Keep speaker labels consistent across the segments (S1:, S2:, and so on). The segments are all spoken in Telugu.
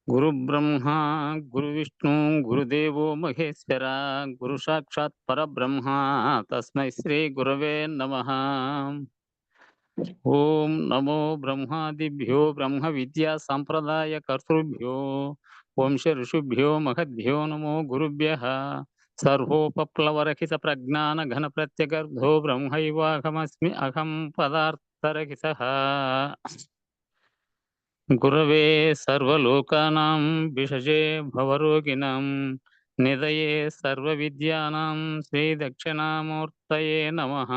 S1: గురు బ్రహ్మ గురు విష్ణు గురుదేవో మహేశ్వర గురు సాక్షాత్ పరబ్రహ్మ తస్మై శ్రీ గురవే నమః. ఓం నమో బ్రహ్మాదిభ్యో బ్రహ్మ విద్యా సంప్రదాయ కర్తృభ్యో వంశ ఋషిభ్యో మహద్భ్యో నమో గురుభ్యః. సర్వోపప్లవరహిత ప్రజ్ఞాన ఘన ప్రత్యగర్ధో బ్రహ్మైవాహమస్మి అహం పదార్థరహితః. గురవే సర్వలోకానాం విషజే భవరోగిణాం నిదయే సర్వవిద్యానాం శ్రీ దక్షిణామూర్తయే నమః.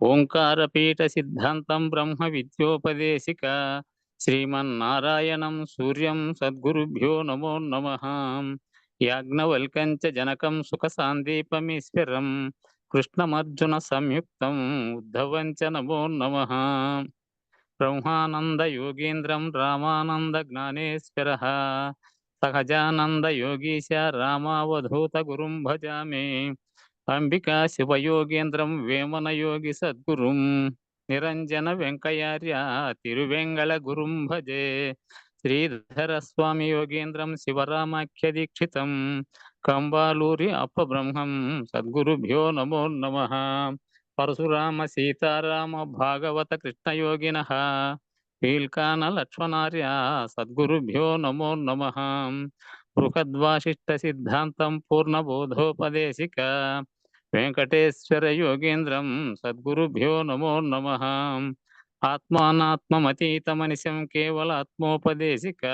S1: ఓంకారపీఠ సిద్ధాంతం బ్రహ్మ విద్యోపదేశిక శ్రీమన్నారాయణం సూర్యం సద్గురుభ్యో నమో నమః. యాజ్ఞవల్కం చ జనకం సుఖ సాందీపమీశ్వరం కృష్ణమర్జున సంయుక్తం ఉద్ధవం చ నమో నమః. బ్రహ్మానంద యోగీంద్రం రామానంద జ్ఞానేశ్వరః సహజానంద యోగీశ రామావధూత గురుం భజామి. అంబికా శివయోగేంద్రం వేమన యోగి సద్గురుం నిరంజన వెంకయార్య తిరువెంగళ గురుం భజే. శ్రీధర స్వామి యోగేంద్రం శివరామాఖ్య దీక్షితం కంబాలూరి అప్పబ్రహ్మం సద్గురుభ్యో నమో నమః. పరశురామ సీతారామ భాగవత కృష్ణయోగినః పీల్కాన లక్ష్మణార్య సద్గురుభ్యో నమో నమః. బృహద్వాసిష్ఠ సిద్ధాంతం పూర్ణబోధోపదేశిక వెంకటేశ్వర యోగేంద్రం సద్గురుభ్యో నమో నమః. ఆత్మానాత్మమతీతమనిశం కేవలాత్మోపదేశిక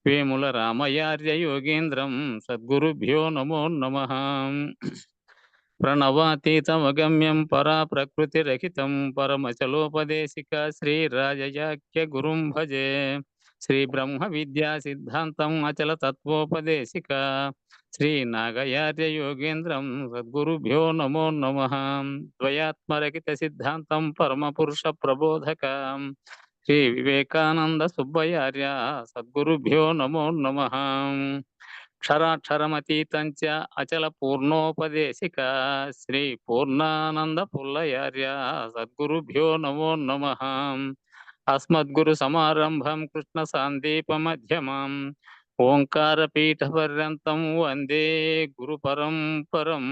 S1: వేముల రామయార్య యోగేంద్రం సద్గురుభ్యో నమో నమః. ప్రణవాతీతమగమ్యం పరా ప్రకృతిరహితం పరమచలోపదేశిక శ్రీరాజయాఖ్య గురుం భజే. శ్రీ బ్రహ్మ విద్యా సిద్ధాంతం అచల తత్వోపదేశిక శ్రీ నాగయార్య యోగేంద్రం సద్గురుభ్యో నమో నమః. ద్వయాత్మరహిత సిద్ధాంతం పరమ పురుష ప్రబోధక శ్రీ వివేకానంద సుబ్బయార్య సద్గురుభ్యో నమో నమః. క్షరాక్షరమతీతం చ అచల పూర్ణోపదేశిక శ్రీ పూర్ణానంద పుల్లయార్య సద్గురుభ్యో నమో నమః. అస్మద్గురు సమారంభం కృష్ణ సాందీప మధ్యమం ఓంకార పీఠ పర్యంతం వందే గురు పరంపరం.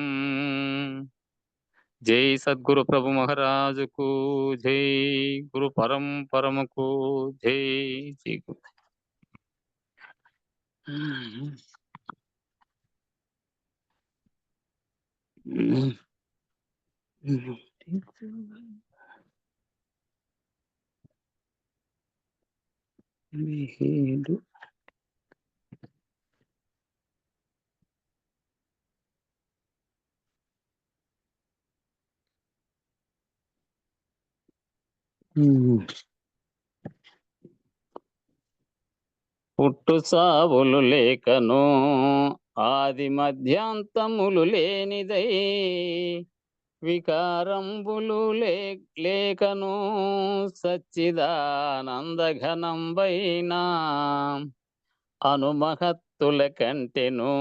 S1: జై సద్గురు ప్రభు మహారాజుకు జై. గురు పరంపరముకు జై. జై గురు. పుట్టు సావులు లేకను ఆది మధ్యాంతములు లేనిదై వికారంబులు లేకను సచ్చిదానందఘనంబైనా అనుమహత్తుల కంటెను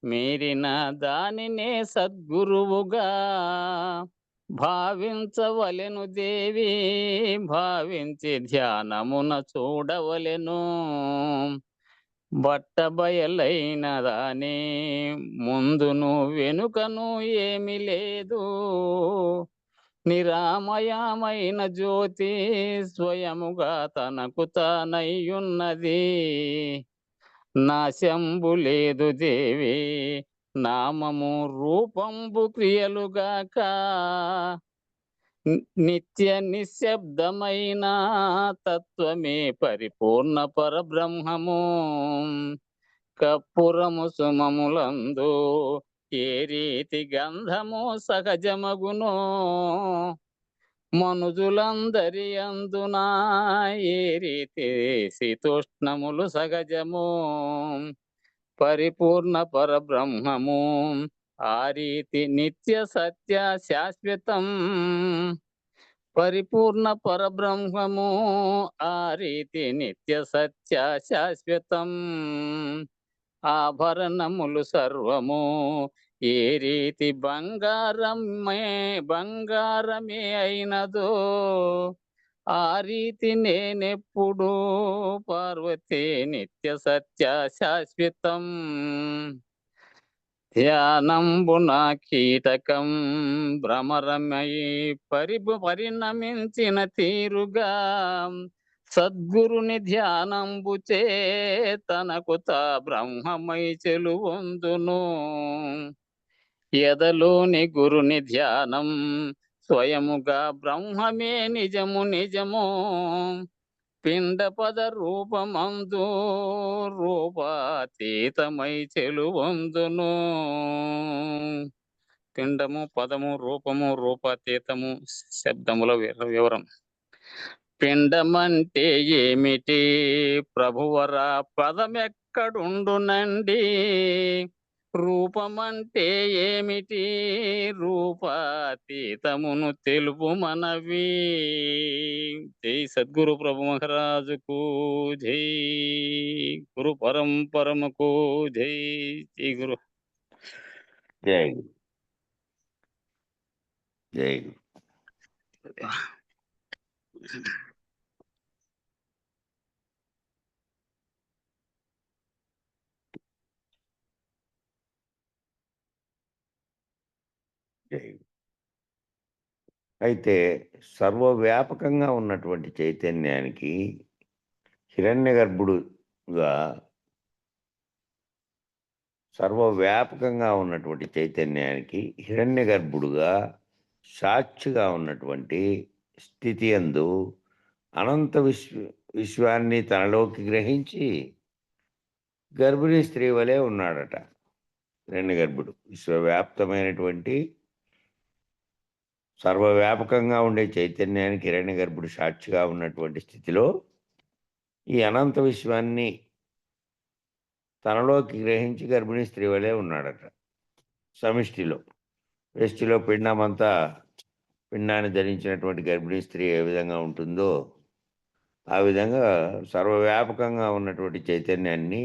S1: మీరిన దానినే సద్గురువుగా భావించవలెను దేవి. భావించి ధ్యానమున చూడవలెను. బట్టబయలైన దాని ముందును వెనుకను ఏమి లేదు. నిరామయమైన జ్యోతి స్వయముగా తనకు తానయ్యున్నది. నాశంబు లేదు దేవి నామము రూపంబు క్రియలుగాక నిత్య నిశ్శబ్దమైన తత్వమే పరిపూర్ణ పరబ్రహ్మము. కప్పురము సుమములందు ఏ రీతి గంధము సహజమగునో మనుజులందరి అందునా ఏ రీతి శీతోష్ణములు సహజము. పరిపూర్ణ పరబ్రహ్మము ఆ రీతి నిత్య సత్య శాశ్వతం పరిపూర్ణ పరబ్రహ్మము. ఆ రీతి నిత్య సత్య శాశ్వతం ఆభరణములు సర్వము ఏ రీతి బంగారమే అయినదో ఆ రీతి నేనెప్పుడు పార్వతీ నిత్య సత్య శాశ్వతం ధ్యానంబున కీటకం భ్రమరమై పరిణమించిన తీరుగా సద్గురుని ధ్యానంబుచే తనకు తా బ్రహ్మమై చెలువొందును. ఎదలోని గురుని ధ్యానం స్వయముగా బ్రహ్మమే నిజము పిండ పద రూపమందు రూపాతీతమై చెలువొందును. పిండము పదము రూపము రూపాతీతము శబ్దముల వివరం. పిండమంటే ఏమిటి ప్రభువరా పదమెక్కడుండునండి రూపమంటే ఏమిటి రూపాతీతమును తెలుపు మనవి. జై సద్గురు ప్రభు మహారాజుకు జై గురు పరంపరముకు జై. జై గురు.
S2: జై గురు. జై గురు. అయితే సర్వవ్యాపకంగా ఉన్నటువంటి చైతన్యానికి హిరణ్యగర్భుడుగా సర్వవ్యాపకంగా ఉన్నటువంటి చైతన్యానికి హిరణ్యగర్భుడుగా సాక్షిగా ఉన్నటువంటి స్థితి యందు అనంత విశ్వాన్ని తనలోకి గ్రహించి గర్భిణీ స్త్రీ వలె ఉన్నాడట హిరణ్యగర్భుడు. విశ్వవ్యాప్తమైనటువంటి సర్వవ్యాపకంగా ఉండే చైతన్యానికి హిరణ్యగర్భుడు సాక్షిగా ఉన్నటువంటి స్థితిలో ఈ అనంత విశ్వాన్ని తనలోకి గ్రహించి గర్భిణీ స్త్రీ వలె ఉన్నాడట సమిష్టిలో. వ్యష్టిలో పిండాన్ని ధరించినటువంటి గర్భిణీ స్త్రీ ఏ విధంగా ఉంటుందో ఆ విధంగా సర్వవ్యాపకంగా ఉన్నటువంటి చైతన్యానికి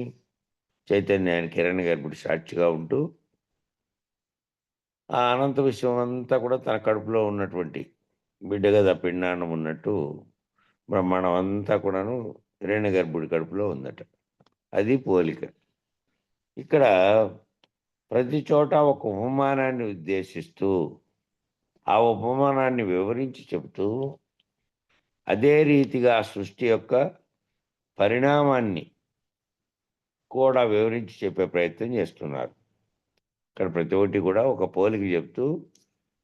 S2: హిరణ్యగర్భుడు సాక్షిగా ఉంటూ ఆ అనంత విశ్వం అంతా కూడా తన కడుపులో ఉన్నటువంటి బిడ్డ కదా పిండాండం ఉన్నట్టు బ్రహ్మాండం అంతా కూడాను హిరణ్యగర్భుడి కడుపులో ఉందట. అది పోలిక. ఇక్కడ ప్రతి చోట ఒక ఉపమానాన్ని ఉద్దేశిస్తూ ఆ ఉపమానాన్ని వివరించి చెబుతూ అదే రీతిగా సృష్టి యొక్క పరిణామాన్ని కూడా వివరించి చెప్పే ప్రయత్నం చేస్తున్నారు. ఇక్కడ ప్రతి ఒక్కటి కూడా ఒక పోలిక చెప్తూ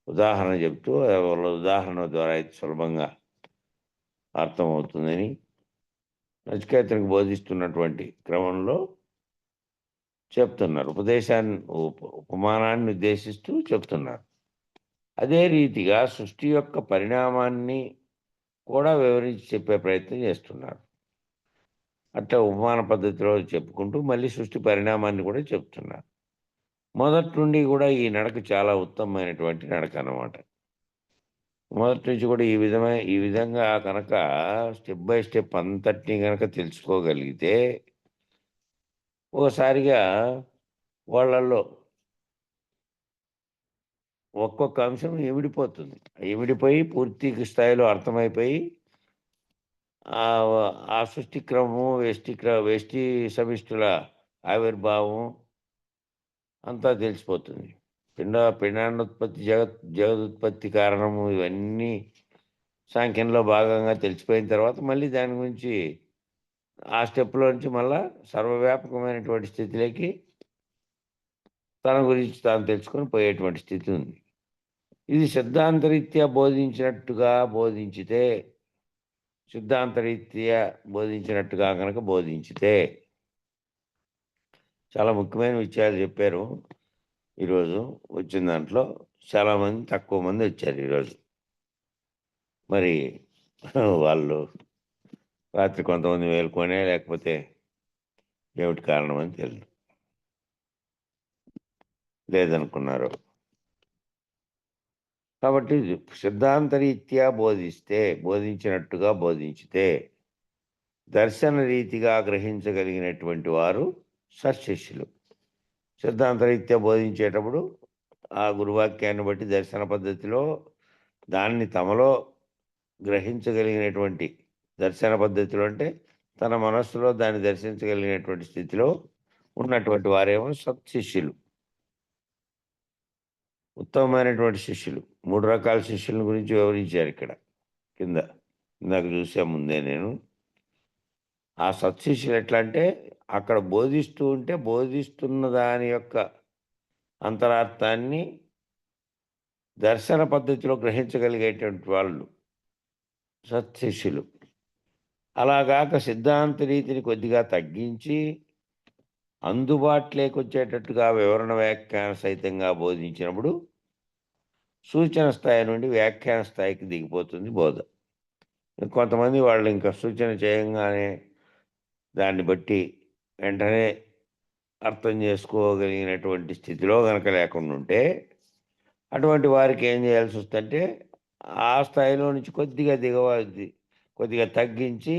S2: ఉదాహరణ చెప్తూ వాళ్ళ ఉదాహరణ ద్వారా అయితే సులభంగా అర్థమవుతుందని నచికేతనికి బోధిస్తున్నటువంటి క్రమంలో చెప్తున్నారు. ఉపమానాన్ని ఉద్దేశిస్తూ చెప్తున్నారు. అదే రీతిగా సృష్టి యొక్క పరిణామాన్ని కూడా వివరించి చెప్పే ప్రయత్నం చేస్తున్నారు. అట్లా ఉపమాన పద్ధతిలో చెప్పుకుంటూ మళ్ళీ సృష్టి పరిణామాన్ని కూడా చెప్తున్నారు. మొదటి నుండి కూడా ఈ నడక చాలా ఉత్తమమైనటువంటి నడక అన్నమాట. మొదటి నుంచి కూడా ఈ విధంగా కనుక స్టెప్ బై స్టెప్ అంతటినీ కనుక తెలుసుకోగలిగితే ఓసారిగా వాళ్ళల్లో ఒక్కొక్క అంశం ఇమిడిపోతుంది. ఇమిడిపోయి పూర్తి స్థాయిలో అర్థమైపోయి ఆ సృష్టి క్రమము వేష్టి సమిష్టుల ఆవిర్భావం అంతా తెలిసిపోతుంది. పిండాండోత్పత్తి జగదుత్పత్తి కారణము ఇవన్నీ సాంఖ్యంలో భాగంగా తెలిసిపోయిన తర్వాత మళ్ళీ దాని గురించి ఆ స్టెప్లో నుంచి మళ్ళా సర్వవ్యాపకమైనటువంటి స్థితిలోకి తన గురించి తాను తెలుసుకొని పోయేటువంటి స్థితి ఉంది. ఇది సిద్ధాంతరీత్యా కనుక బోధించితే చాలా ముఖ్యమైన విషయాలు చెప్పారు. ఈరోజు వచ్చిన దాంట్లో చాలామంది తక్కువ మంది వచ్చారు ఈరోజు. మరి వాళ్ళు రాత్రి కొంతమంది మేలుకొనే లేకపోతే ఏమిటి కారణం అని తెలియదు. లేదనుకున్నారు. కాబట్టి సిద్ధాంతరీత్యా బోధించినట్టుగా బోధించితే దర్శన రీతిగా గ్రహించగలిగినటువంటి వారు సత్శిష్యులు. సిద్ధాంతరీత్యా బోధించేటప్పుడు ఆ గురువాక్యాన్ని బట్టి దర్శన పద్ధతిలో దాన్ని తమలో గ్రహించగలిగినటువంటి దర్శన పద్ధతిలో అంటే తన మనస్సులో దాన్ని దర్శించగలిగినటువంటి స్థితిలో ఉన్నటువంటి వారేమో సత్శిష్యులు, ఉత్తమమైనటువంటి శిష్యులు. 3 రకాల శిష్యుల గురించి వివరించారు ఇక్కడ కింద. ఇందాక చూసే ముందే నేను ఆ సత్శిష్యులు ఎట్లా అంటే అక్కడ బోధిస్తూ ఉంటే బోధిస్తున్న దాని యొక్క అంతరార్థాన్ని దర్శన పద్ధతిలో గ్రహించగలిగేటువంటి వాళ్ళు సత్శిష్యులు. అలాగాక సిద్ధాంత రీతిని కొద్దిగా తగ్గించి అందుబాటులోకి వచ్చేటట్టుగా వివరణ వ్యాఖ్యాన సహితంగా బోధించినప్పుడు సూచన స్థాయి నుండి వ్యాఖ్యాన స్థాయికి దిగిపోతుంది బోధ. కొంతమంది వాళ్ళు ఇంకా సూచన చేయంగానే దాన్ని బట్టి వెంటనే అర్థం చేసుకోగలిగినటువంటి స్థితిలో కనుక లేకుండా ఉంటే అటువంటి వారికి ఏం చేయాల్సి వస్తుందంటే ఆ స్థాయిలో నుంచి కొద్దిగా తగ్గించి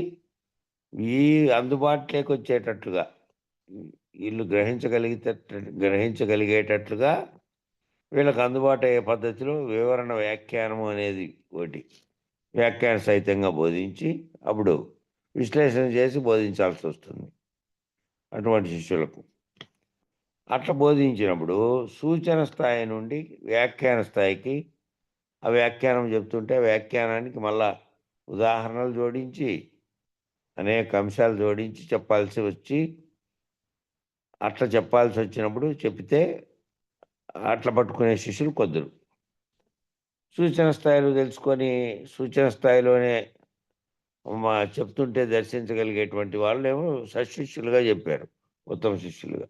S2: ఈ అందుబాటులోకి వచ్చేటట్లుగా వీళ్ళు గ్రహించగలిగేటట్లుగా వీళ్ళకి అందుబాటు అయ్యే పద్ధతిలో వివరణ వ్యాఖ్యానము అనేది ఒకటి వ్యాఖ్యాన సహితంగా బోధించి అప్పుడు విశ్లేషణ చేసి బోధించాల్సి వస్తుంది అటువంటి శిష్యులకు. అట్లా బోధించినప్పుడు సూచన స్థాయి నుండి వ్యాఖ్యాన స్థాయికి ఆ వ్యాఖ్యానం చెప్తుంటే వ్యాఖ్యానానికి మళ్ళా ఉదాహరణలు జోడించి అనేక అంశాలు జోడించి అట్లా చెప్పాల్సి వచ్చినప్పుడు చెప్తే అట్లా పట్టుకునే శిష్యులు కొద్దురు. సూచన స్థాయిలో తెలుసుకొని సూచన స్థాయిలోనే చెప్తుంటే దర్శించగలిగేటువంటి వాళ్ళేమో సశిష్యులుగా చెప్పారు, ఉత్తమ శిష్యులుగా.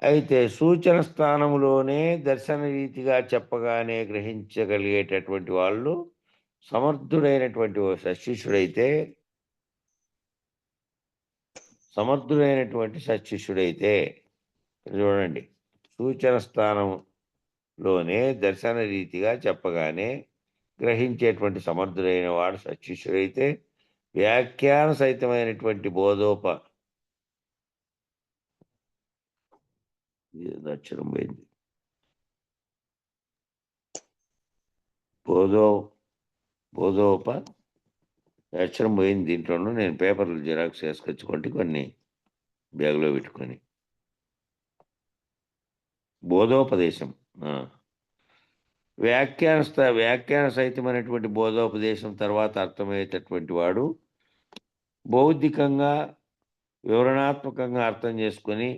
S2: అయితే సూచన స్థానంలోనే దర్శన రీతిగా చెప్పగానే గ్రహించగలిగేటటువంటి వాళ్ళు సమర్థుడైనటువంటి సత్శిష్యుడైతే చూడండి, సూచన స్థానంలోనే దర్శన రీతిగా చెప్పగానే గ్రహించేటువంటి సమర్థుడైన వాడు సత్శిష్యుడైతే వ్యాఖ్యాన సహితమైనటువంటి అక్షరం పోయింది అక్షరం పోయింది దీంట్లోనూ. నేను పేపర్లు జిరాక్స్ వేసుకొచ్చుకుంటే కొన్ని బ్యాగులో పెట్టుకొని బోధోపదేశం వ్యాఖ్యాన సహితమైనటువంటి బోధోపదేశం తర్వాత అర్థమయ్యేటటువంటి వాడు బౌద్ధికంగా వివరణాత్మకంగా అర్థం చేసుకొని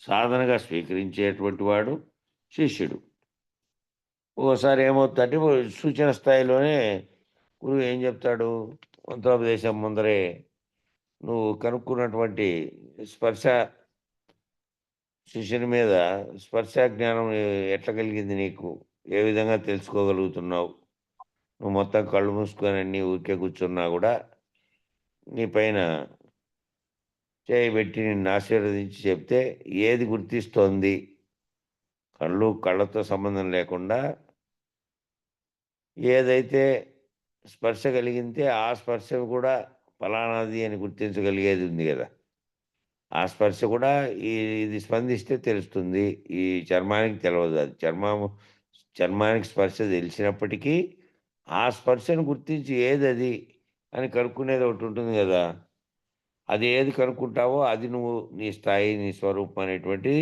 S2: సాధనగా స్వీకరించేటువంటి వాడు శిష్యుడు. ఓసారి ఏమవుతుందంటే సూచన స్థాయిలోనే గురువు ఏం చెప్తాడు, మంత్రోపదేశం ముందరే నువ్వు కనుక్కున్నటువంటి శిష్యుని మీద స్పర్శ జ్ఞానం ఎట్లా కలిగింది, నీకు ఏ విధంగా తెలుసుకోగలుగుతున్నావు, నువ్వు మొత్తం కళ్ళు మూసుకొని అన్నీ ఊరికే కూర్చున్నా కూడా నీ పైన చేయబెట్టి నిన్ను ఆశీర్వదించి చెప్తే ఏది గుర్తిస్తోంది, కళ్ళతో సంబంధం లేకుండా ఏదైతే స్పర్శ కలిగితే ఆ స్పర్శ కూడా ఫలానాది అని గుర్తించగలిగేది ఉంది కదా. ఆ స్పర్శ కూడా ఇది స్పందిస్తే తెలుస్తుంది, ఈ చర్మానికి తెలియదు. అది చర్మానికి స్పర్శ తెలిసినప్పటికీ ఆ స్పర్శను గుర్తించి ఏది అని కనుక్కునేది ఒకటి ఉంటుంది కదా. అది ఏది కనుక్కుంటావో అది నువ్వు నీ స్థాయి, నీ స్వరూపం అనేటువంటి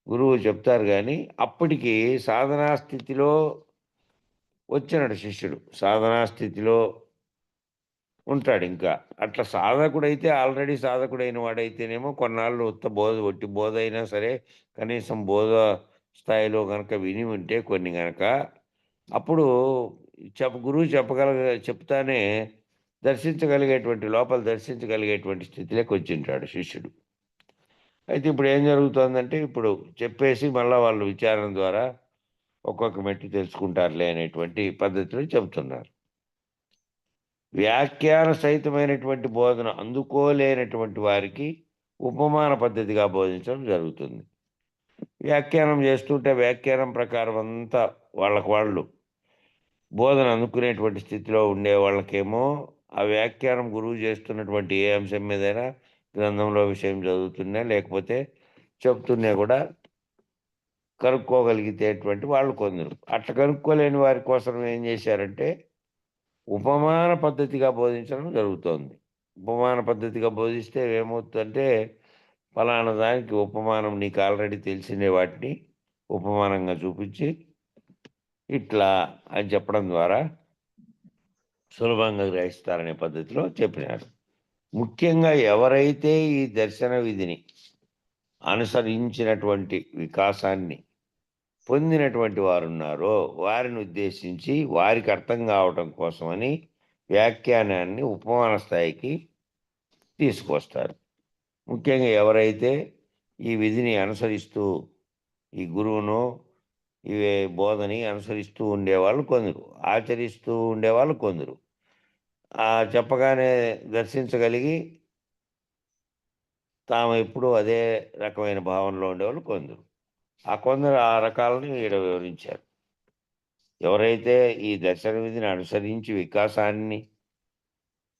S2: గురువు చెప్తారు. కానీ అప్పటికి సాధనా స్థితిలో వచ్చినాడు శిష్యుడు, సాధనా స్థితిలో ఉంటాడు. ఇంకా అట్లా సాధకుడైతే ఆల్రెడీ సాధకుడైన వాడైతేనేమో కొన్నాళ్ళు ఒట్టి బోధ అయినా సరే కనీసం బోధ స్థాయిలో కనుక విని ఉంటే కొన్ని కనుక అప్పుడు గురువు చెప్తానే లోపల దర్శించగలిగేటువంటి స్థితిలోకి వచ్చింటాడు శిష్యుడు. అయితే ఇప్పుడు ఏం జరుగుతుందంటే ఇప్పుడు చెప్పేసి మళ్ళీ వాళ్ళు విచారణ ద్వారా ఒక్కొక్క మెట్టు తెలుసుకుంటారులే అనేటువంటి పద్ధతిలో చెబుతున్నారు. వ్యాఖ్యాన సహితమైనటువంటి బోధన అందుకోలేనటువంటి వారికి ఉపమాన పద్ధతిగా బోధించడం జరుగుతుంది. వ్యాఖ్యానం చేస్తుంటే వ్యాఖ్యానం ప్రకారం అంతా వాళ్ళకి వాళ్ళు బోధన అందుకునేటువంటి స్థితిలో ఉండే వాళ్ళకేమో ఆ వ్యాఖ్యానం గురువు చేస్తున్నటువంటి ఏ అంశం మీదైనా గ్రంథంలో విషయం చదువుతున్నా లేకపోతే చెప్తున్నా కూడా కనుక్కోగలిగేటటువంటి వాళ్ళు కొందరు. అట్లా కనుక్కోలేని వారి కోసం ఏం చేశారంటే ఉపమాన పద్ధతిగా బోధించడం జరుగుతోంది. ఉపమాన పద్ధతిగా బోధిస్తే ఏమవుతుందంటే ఫలానా దానికి ఉపమానం నీకు ఆల్రెడీ తెలిసిన వాటిని ఉపమానంగా చూపించి ఇట్లా అని చెప్పడం ద్వారా సులభంగా గ్రహిస్తారనే పద్ధతిలో చెప్పినారు. ముఖ్యంగా ఎవరైతే ఈ దర్శన విధిని అనుసరించినటువంటి వికాసాన్ని పొందినటువంటి వారున్నారో వారిని ఉద్దేశించి వారికి అర్థం కావటం కోసమని వ్యాఖ్యానాన్ని ఉపమాన స్థాయికి తీసుకొస్తారు. ముఖ్యంగా ఎవరైతే ఈ విధిని అనుసరిస్తూ ఈ గురువును ఇవే బోధని అనుసరిస్తూ ఉండేవాళ్ళు కొందరు, ఆచరిస్తూ ఉండేవాళ్ళు కొందరు, చెప్పగానే దర్శించగలిగి తాము ఎప్పుడూ అదే రకమైన భావనలో ఉండేవాళ్ళు కొందరు. ఆ కొందరు ఆ రకాలను ఈడ వివరించారు. ఎవరైతే ఈ దర్శన విధిని అనుసరించి వికాసాన్ని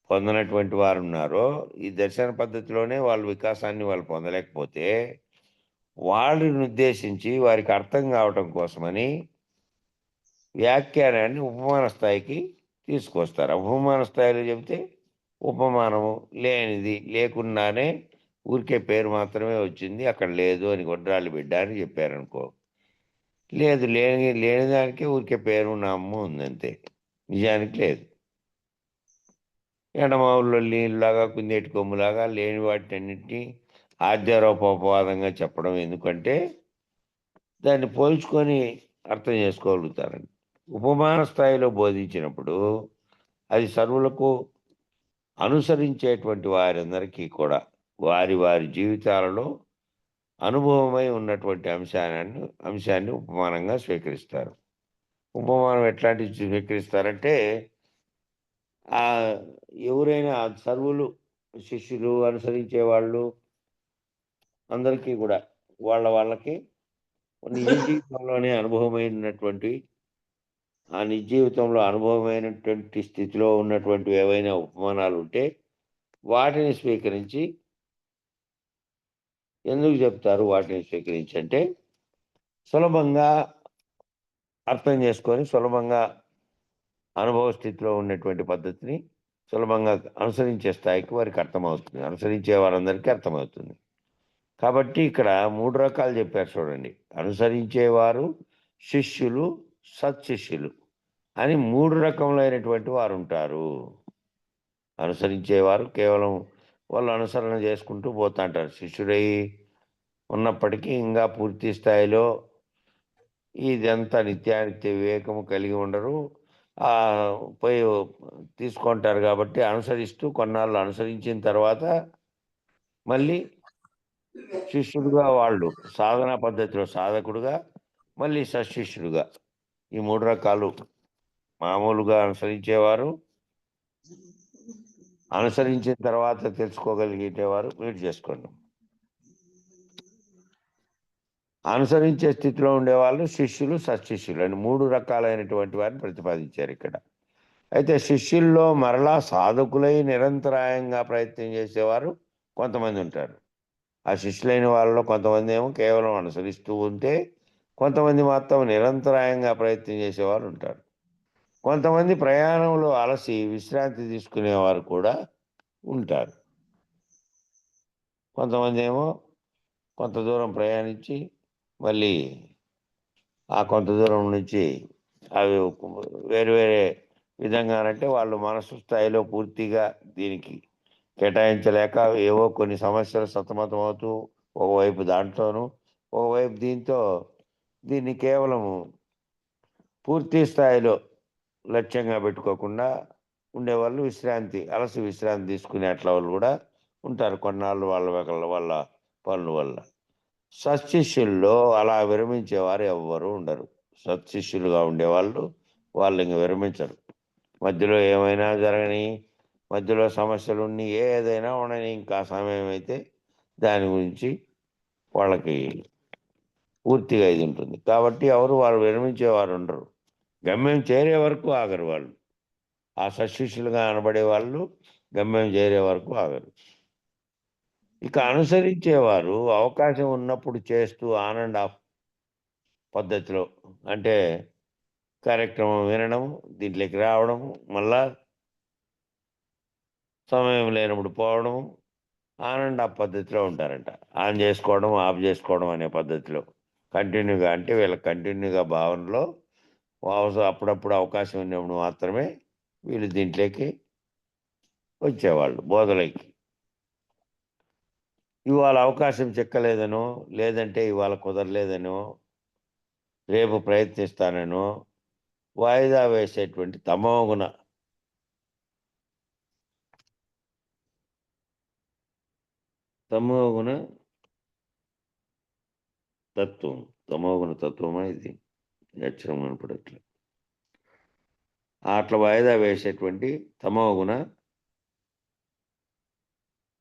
S2: పొందనటువంటి వారు ఉన్నారో ఈ దర్శన పద్ధతిలోనే వాళ్ళు వికాసాన్ని వాళ్ళు పొందలేకపోతే వాళ్ళని ఉద్దేశించి వారికి అర్థం కావటం కోసమని వ్యాఖ్యానాన్ని ఉపమాన స్థాయికి తీసుకొస్తారు. ఉపమాన స్థాయిలో చెబితే ఉపమానము లేనిది లేకుండానే ఊరికే పేరు మాత్రమే వచ్చింది, అక్కడ లేదు అని గొడ్రాలి బిడ్డ అని చెప్పారనుకో, లేదు లేని దానికే ఊరికే పేరు నామము ఉందంతే, నిజానికి లేదు. ఎండమావుల్లో నీళ్ళలాగా కుందేటి కొమ్ములాగా లేని వాటినన్నింటినీ ఆధ్యారోపవాదంగా చెప్పడం ఎందుకంటే దాన్ని పోల్చుకొని అర్థం చేసుకోగలుగుతారండి. ఉపమాన స్థాయిలో బోధించినప్పుడు అది సర్వులకు అనుసరించేటువంటి వారందరికీ కూడా వారి వారి జీవితాలలో అనుభవమై ఉన్నటువంటి అంశాన్ని ఉపమానంగా స్వీకరిస్తారు. ఉపమానం ఎట్లాంటివి స్వీకరిస్తారంటే ఎవరైనా సర్వులు శిష్యులు అనుసరించే వాళ్ళు అందరికీ కూడా వాళ్ళకి నిజ జీవితంలోనే అనుభవమైనటువంటి ఆ నిజ జీవితంలో అనుభవమైనటువంటి స్థితిలో ఉన్నటువంటి ఏవైనా ఉపమానాలు ఉంటే వాటిని స్వీకరించి ఎందుకు చెప్తారు వాటిని స్వీకరించి అంటే సులభంగా అర్థం చేసుకొని సులభంగా అనుభవ స్థితిలో ఉన్నటువంటి పద్ధతిని సులభంగా అనుసరించే స్థాయికి వారికి అర్థమవుతుంది, అనుసరించే వారందరికీ అర్థమవుతుంది. కాబట్టి ఇక్కడ 3 రకాలు చెప్పారు చూడండి. అనుసరించేవారు, శిష్యులు, సత్శిష్యులు అని 3 రకములైనటువంటి వారు ఉంటారు. అనుసరించేవారు కేవలం వాళ్ళు అనుసరణ చేసుకుంటూ పోతుంటారు. శిష్యుడై ఉన్నప్పటికీ ఇంకా పూర్తి స్థాయిలో ఇదంతా నిత్యానిత్య వివేకము కలిగి ఉండరు. పోయి తీసుకుంటారు కాబట్టి అనుసరిస్తూ కొన్నాళ్ళు అనుసరించిన తర్వాత మళ్ళీ శిష్యుడుగా వాళ్ళు సాధనా పద్ధతిలో సాధకుడుగా మళ్ళీ సశిష్యుడుగా ఈ 3 రకాలు. మామూలుగా అనుసరించేవారు, అనుసరించిన తర్వాత తెలుసుకోగలిగేవారు, మీరు చేసుకోండి. అనుసరించే స్థితిలో ఉండేవాళ్ళు శిష్యులు, సశిష్యులు అని 3 రకాలైనటువంటి వారిని ప్రతిపాదించారు ఇక్కడ. అయితే శిష్యుల్లో మరలా సాధకులై నిరంతరాయంగా ప్రయత్నం చేసేవారు కొంతమంది ఉంటారు. ఆ శిష్యులైన వాళ్ళలో కొంతమంది ఏమో కేవలం అనుసరిస్తూ ఉంటే, కొంతమంది మాత్రం నిరంతరాయంగా ప్రయత్నం చేసేవారు ఉంటారు. కొంతమంది ప్రయాణంలో అలసి విశ్రాంతి తీసుకునేవారు కూడా ఉంటారు. కొంతమంది ఏమో కొంత దూరం ప్రయాణించి మళ్ళీ ఆ కొంత దూరం నుంచి అవి వేరు వేరే విధంగానంటే వాళ్ళు మనసు స్థాయిలో పూర్తిగా దీనికి కేటాయించలేక ఏవో కొన్ని సమస్యలు సతమతమవుతూ ఒకవైపు దాంట్లోనూ ఒకవైపు దీన్ని కేవలము పూర్తి స్థాయిలో లక్ష్యంగా పెట్టుకోకుండా ఉండేవాళ్ళు అలసి విశ్రాంతి తీసుకునే అట్లా వాళ్ళు కూడా ఉంటారు కొన్నాళ్ళు వాళ్ళ పనుల వల్ల. సత్శిష్యుల్లో అలా విరమించేవారు ఎవ్వరూ ఉండరు. సత్శిష్యులుగా ఉండేవాళ్ళు వాళ్ళు ఇంక విరమించరు. మధ్యలో ఏమైనా జరగని, మధ్యలో సమస్యలున్ని ఏదైనా ఉండని, ఇంకా సమయం అయితే దాని గురించి వాళ్ళకి పూర్తిగా ఇది ఉంటుంది. కాబట్టి ఎవరు వాళ్ళు విరమించేవారు ఉండరు. గమ్యం చేరే వరకు ఆగరు వాళ్ళు. ఆ సశిష్యులుగా అనబడే వాళ్ళు గమ్యం చేరే వరకు ఆగరు. ఇక అనుసరించేవారు అవకాశం ఉన్నప్పుడు చేస్తూ ఆన్ అండ్ ఆఫ్ పద్ధతిలో, అంటే కార్యక్రమం వినడం, దీంట్లోకి రావడం, మళ్ళా సమయం లేనప్పుడు పోవడం, ఆన్ అండ్ ఆఫ్ పద్ధతిలో ఉంటారంట. ఆన్ చేసుకోవడం, ఆఫ్ చేసుకోవడం అనే పద్ధతిలో కంటిన్యూగా, అంటే వీళ్ళ కంటిన్యూగా భావనలో అప్పుడప్పుడు అవకాశం ఉన్నప్పుడు మాత్రమే వీళ్ళు దీంట్లోకి వచ్చేవాళ్ళు బోధలకి. ఇవాళ అవకాశం చిక్కలేదనో, లేదంటే ఇవాళ కుదరలేదనో, రేపు ప్రయత్నిస్తాననో వాయిదా వేసేటువంటి తమోగుణ తత్వం. తమోగుణ తత్వమా ఇది? అక్షరం కనపడట్లేదు. అట్లా వాయిదా వేసేటువంటి తమోగుణ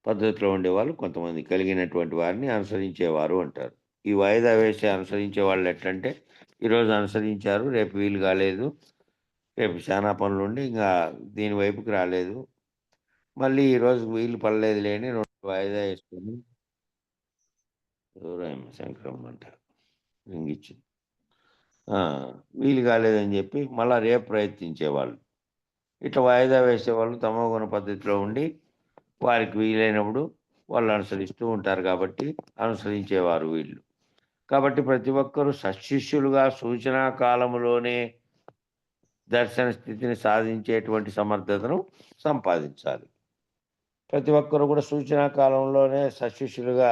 S2: పద్ధతిలో ఉండేవాళ్ళు కొంతమంది కలిగినటువంటి వారిని అనుసరించేవారు అంటారు. ఈ వాయిదా వేసి అనుసరించే వాళ్ళు ఎట్లంటే, ఈరోజు అనుసరించారు, రేపు వీలు కాలేదు, రేపు చాలా పనులుండి ఇంకా దీని వైపుకి రాలేదు, మళ్ళీ ఈరోజు వీలు పడలేదు లేని 2 వాయిదా వేసుకొని ఎవరాయమ్మ శంకరమ్మ అంటారు రింగిచ్చింది. వీలు కాలేదని చెప్పి మళ్ళా రేపు ప్రయత్నించేవాళ్ళు. ఇట్లా వాయిదా వేసేవాళ్ళు తమోగుణ పద్ధతిలో ఉండి వారికి వీలైనప్పుడు వాళ్ళు అనుసరిస్తూ ఉంటారు కాబట్టి అనుసరించేవారు వీళ్ళు. కాబట్టి ప్రతి ఒక్కరూ సశిష్యులుగా సూచనా కాలములోనే దర్శన స్థితిని సాధించేటువంటి సమర్థతను సంపాదించాలి. ప్రతి ఒక్కరు కూడా సూచనా కాలంలోనే సశిష్యులుగా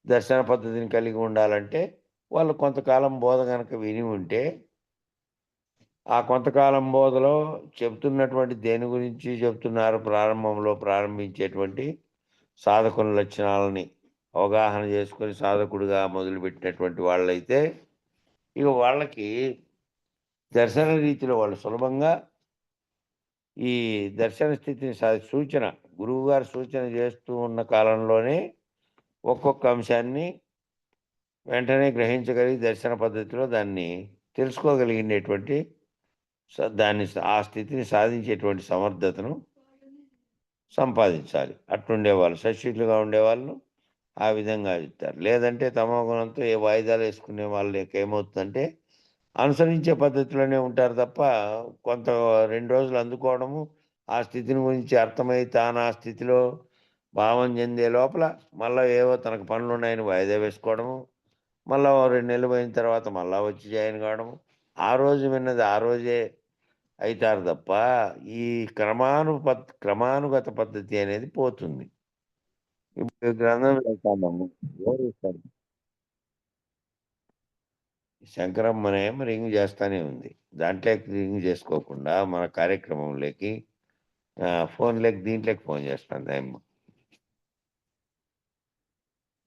S2: దర్శన పద్ధతిని కలిగి ఉండాలంటే వాళ్ళు కొంతకాలం బోధ కనుక విని ఉంటే, ఆ కొంతకాలం బోధలో చెప్తున్నటువంటి దేని గురించి చెప్తున్నారు, ప్రారంభంలో ప్రారంభించేటువంటి సాధకుల లక్షణాలని అవగాహన చేసుకొని సాధకుడిగా మొదలుపెట్టినటువంటి వాళ్ళైతే ఇక వాళ్ళకి దర్శన రీతిలో వాళ్ళు సులభంగా ఈ దర్శన స్థితిని సూచన గురువు గారు సూచన చేస్తూ ఉన్న కాలంలోనే ఒక్కొక్క అంశాన్ని వెంటనే గ్రహించగలిగి దర్శన పద్ధతిలో దాన్ని తెలుసుకోగలిగినటువంటి దాన్ని ఆ స్థితిని సాధించేటువంటి సమర్థతను సంపాదించాలి. అట్లుండేవాళ్ళు సశిష్యులుగా ఉండేవాళ్ళు ఆ విధంగా చెప్తారు. లేదంటే తమో గుణంతో ఏ వాయిదాలు వేసుకునే వాళ్ళకి ఏమవుతుందంటే అనుసరించే పద్ధతిలోనే ఉంటారు తప్ప కొంత 2 రోజులు అందుకోవడము, ఆ స్థితిని గురించి అర్థమై తాను ఆ స్థితిలో భావం చెందే లోపల మళ్ళా ఏవో తనకు పనులున్నాయని వాయిదా వేసుకోవడము, మళ్ళా ఓ 2 నెలలు పోయిన తర్వాత మళ్ళా వచ్చి జాయిన్ కావడము, ఆ రోజు విన్నది ఆ రోజే అయితారు తప్ప ఈ క్రమానుగత పద్ధతి అనేది పోతుంది. ఇప్పుడు గ్రంథం వెళ్తాము ఎవరిస్తారు? శంకరమ్మనేమో రింగ్ చేస్తానే ఉంది. దాంట్లోకి రింగ్ చేసుకోకుండా మన కార్యక్రమంలోకి ఫోన్‌లోకి దీంట్లోకి ఫోన్ చేస్తాందాయమ్మ.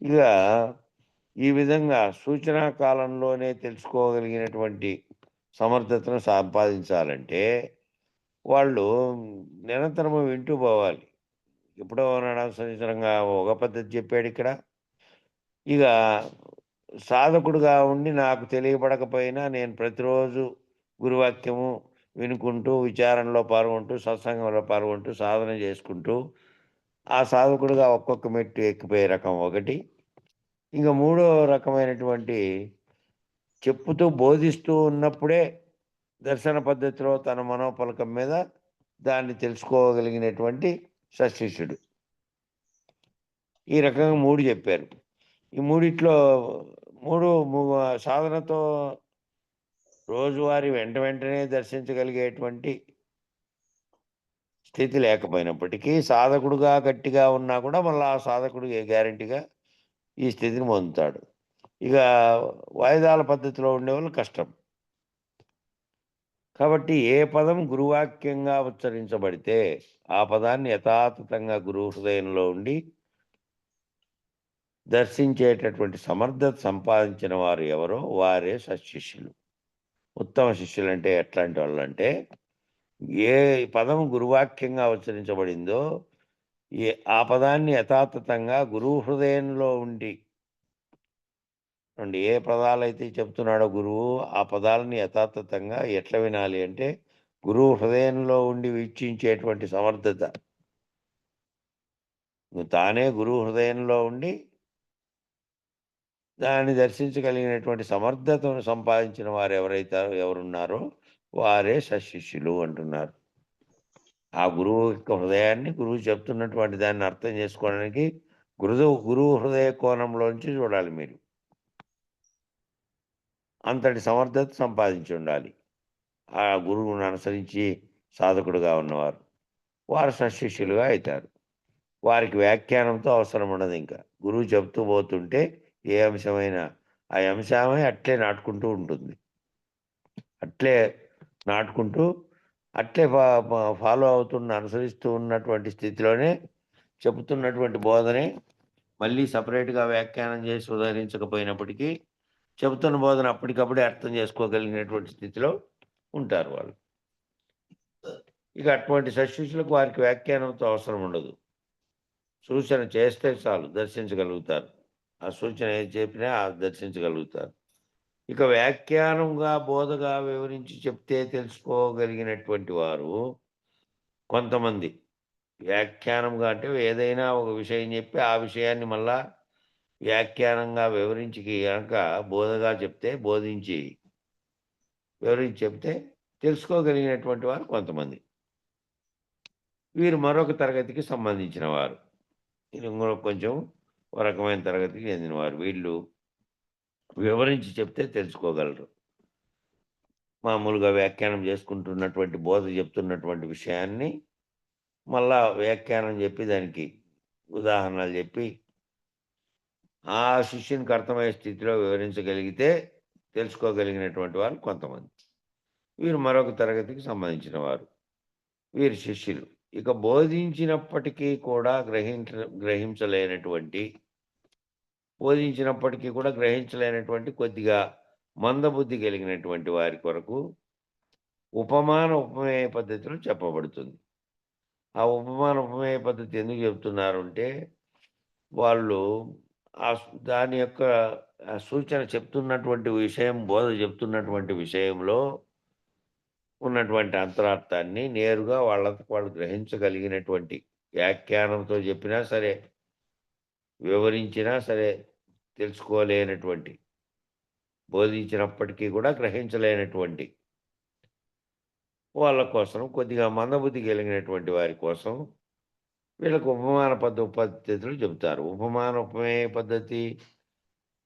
S2: ఇక ఈ విధంగా సూచనా కాలంలోనే తెలుసుకోగలిగినటువంటి సమర్థతను సంపాదించాలంటే వాళ్ళు నిరంతరము వింటూ పోవాలి. ఎప్పుడో సంవత్సరంగా ఒక పద్ధతి చెప్పాడిక్కడ. ఇక సాధకుడుగా ఉండి నాకు తెలియబడకపోయినా నేను ప్రతిరోజు గురువాక్యము వినుకుంటూ, విచారణలో పాల్గొంటూ, సత్సంగంలో పాల్గొంటూ, సాధన చేసుకుంటూ, ఆ సాధకుడుగా ఒక్కొక్క మెట్టు ఎక్కిపోయే రకం ఒకటి. ఇంక మూడో రకమైనటువంటి చెప్పుతూ, బోధిస్తూ ఉన్నప్పుడే దర్శన పద్ధతిలో తన మనోపలకం మీద దాన్ని తెలుసుకోగలిగినటువంటి సశిష్యుడు. ఈ రకంగా 3 చెప్పారు. ఈ మూడిట్లో 3 సాధనతో రోజువారీ వెంటనే దర్శించగలిగేటువంటి స్థితి లేకపోయినప్పటికీ సాధకుడుగా గట్టిగా ఉన్నా కూడా మళ్ళా ఆ సాధకుడు గ్యారంటీగా ఈ స్థితిని పొందుతాడు. ఇక వాయిదాల పద్ధతిలో ఉండేవాళ్ళు కష్టం. కాబట్టి ఏ పదం గురువాక్యంగా ఉచ్చరించబడితే ఆ పదాన్ని యథాతథంగా గురువు హృదయంలో ఉండి దర్శించేటటువంటి సమర్థత సంపాదించిన వారు ఎవరో వారే సశిష్యులు. ఉత్తమ శిష్యులు అంటే ఎట్లాంటి వాళ్ళు అంటే, ఏ పదం గురువాక్యంగా ఉచ్చరించబడిందో, ఆ పదాన్ని యథాతథంగా గురువు హృదయంలో ఉండి ఏ పదాలైతే చెప్తున్నాడో గురువు, ఆ పదాలని యథాతథంగా ఎట్లా వినాలి అంటే, గురువు హృదయంలో ఉండి వీక్షించేటువంటి సమర్థత. తానే గురువు హృదయంలో ఉండి దాన్ని దర్శించగలిగినటువంటి సమర్థతను సంపాదించిన వారు ఎవరున్నారో వారే సశిష్యులు అంటున్నారు. ఆ గురువు యొక్క హృదయాన్ని గురువు చెప్తున్నటువంటి దాన్ని అర్థం చేసుకోవడానికి గురువు హృదయ కోణంలోంచి చూడాలి మీరు. అంతటి సమర్థత సంపాదించి ఉండాలి ఆ గురువును అనుసరించి సాధకుడుగా ఉన్నవారు. వారు సశిష్యులుగా అవుతారు. వారికి వ్యాఖ్యానంతో అవసరం ఉండదు ఇంకా. గురువు చెప్తూ పోతుంటే ఏ అంశమైనా ఆ అంశమే అట్లే నాటుకుంటూ ఉంటుంది. అట్లే నాటుకుంటూ అట్లే ఫాలో అనుసరిస్తూ ఉన్నటువంటి స్థితిలోనే చెబుతున్నటువంటి బోధనే మళ్ళీ సపరేట్‌గా వ్యాఖ్యానం చేసి ఉదహరించకపోయినప్పటికీ, చెబుతున్న బోధన అప్పటికప్పుడే అర్థం చేసుకోగలిగినటువంటి స్థితిలో ఉంటారు వాళ్ళు. ఇక అటువంటి సశిష్యులకు వారికి వ్యాఖ్యానంతో అవసరం ఉండదు. సూచన చేస్తే చాలు దర్శించగలుగుతారు. ఆ సూచన ఏది చెప్పినా దర్శించగలుగుతారు. ఇక వ్యాఖ్యానంగా, బోధగా వివరించి చెప్తే తెలుసుకోగలిగినటువంటి వారు కొంతమంది. వ్యాఖ్యానంగా అంటే ఏదైనా ఒక విషయం చెప్పి, ఆ విషయాన్ని మళ్ళా వ్యాఖ్యానంగా వివరించి గనక బోధగా చెప్తే, వివరించి చెప్తే తెలుసుకోగలిగినటువంటి వారు కొంతమంది. వీరు మరొక తరగతికి సంబంధించిన వారు. ఇది ఇందులో కొంచెం ఓ రకమైన తరగతికి చెందినవారు. వీళ్ళు వివరించి చెప్తే తెలుసుకోగలరు. మామూలుగా వ్యాఖ్యానం చేసుకుంటున్నటువంటి బోధ చెప్తున్నటువంటి విషయాన్ని మళ్ళా వ్యాఖ్యానం చెప్పి దానికి ఉదాహరణలు చెప్పి ఆ శిష్యునికి అర్థమయ్యే స్థితిలో వివరించగలిగితే తెలుసుకోగలిగినటువంటి వారు కొంతమంది. వీరు మరొక తరగతికి సంబంధించిన వారు. వీరి శిష్యులు. ఇక బోధించినప్పటికీ కూడా గ్రహించలేనటువంటి కొద్దిగా మందబుద్ధి కలిగినటువంటి వారి కొరకు ఉపమేయ పద్ధతిలో చెప్పబడుతుంది. ఆ ఉపమేయ పద్ధతి ఎందుకు చెప్తున్నారు అంటే, వాళ్ళు దాని యొక్క సూచన చెప్తున్నటువంటి విషయం, బోధ చెప్తున్నటువంటి విషయంలో ఉన్నటువంటి అంతరార్థాన్ని నేరుగా వాళ్ళంతకు వాళ్ళు గ్రహించగలిగినటువంటి వ్యాఖ్యానంతో చెప్పినా సరే, వివరించినా సరే తెలుసుకోలేనటువంటి, బోధించినప్పటికీ కూడా గ్రహించలేనటువంటి వాళ్ళ కోసం, కొద్దిగా మందబుద్ధి కలిగినటువంటి వారి కోసం వీళ్ళకు పద్ధతులు చెబుతారు. ఉపమేయ పద్ధతి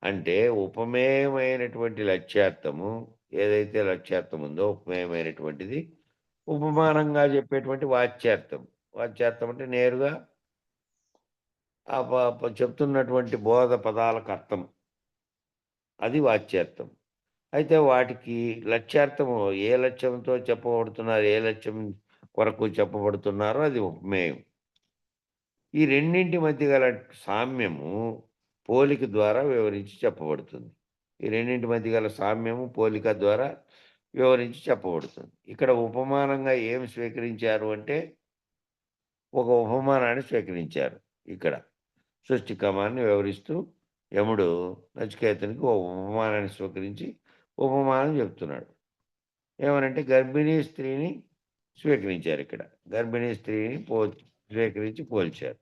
S2: అంటే ఉపమేయమైనటువంటి లక్ష్యార్థము ఏదైతే లక్ష్యార్థం ఉందో ఉపమేయమైనటువంటిది ఉపమానంగా చెప్పేటువంటి వాచ్యార్థం. వాచ్యార్థం అంటే నేరుగా ఆ చెప్తున్నటువంటి బోధ పదాలకు అర్థం. అది వాచ్యార్థం. అయితే వాటికి లక్ష్యార్థము ఏ లక్ష్యంతో చెప్పబడుతున్నారు, ఏ లక్ష్యం కొరకు చెప్పబడుతున్నారో అది ఉపమేయం. ఈ రెండింటి మధ్య గల సామ్యము పోలిక ద్వారా వివరించి చెప్పబడుతుంది. ఈ రెండింటి మధ్య గల సామ్యము పోలిక ద్వారా వివరించి చెప్పబడుతుంది. ఇక్కడ ఉపమానంగా ఏమి స్వీకరించారు అంటే, ఒక ఉపమానాన్ని స్వీకరించారు ఇక్కడ. సృష్టి క్రమాన్ని వివరిస్తూ యముడు నచికేతునికి ఒక ఉపమానాన్ని స్వీకరించి ఉపమానం చెప్తున్నాడు. ఏమనంటే గర్భిణీ స్త్రీని స్వీకరించారు ఇక్కడ. గర్భిణీ స్త్రీని స్వీకరించి పోల్చారు.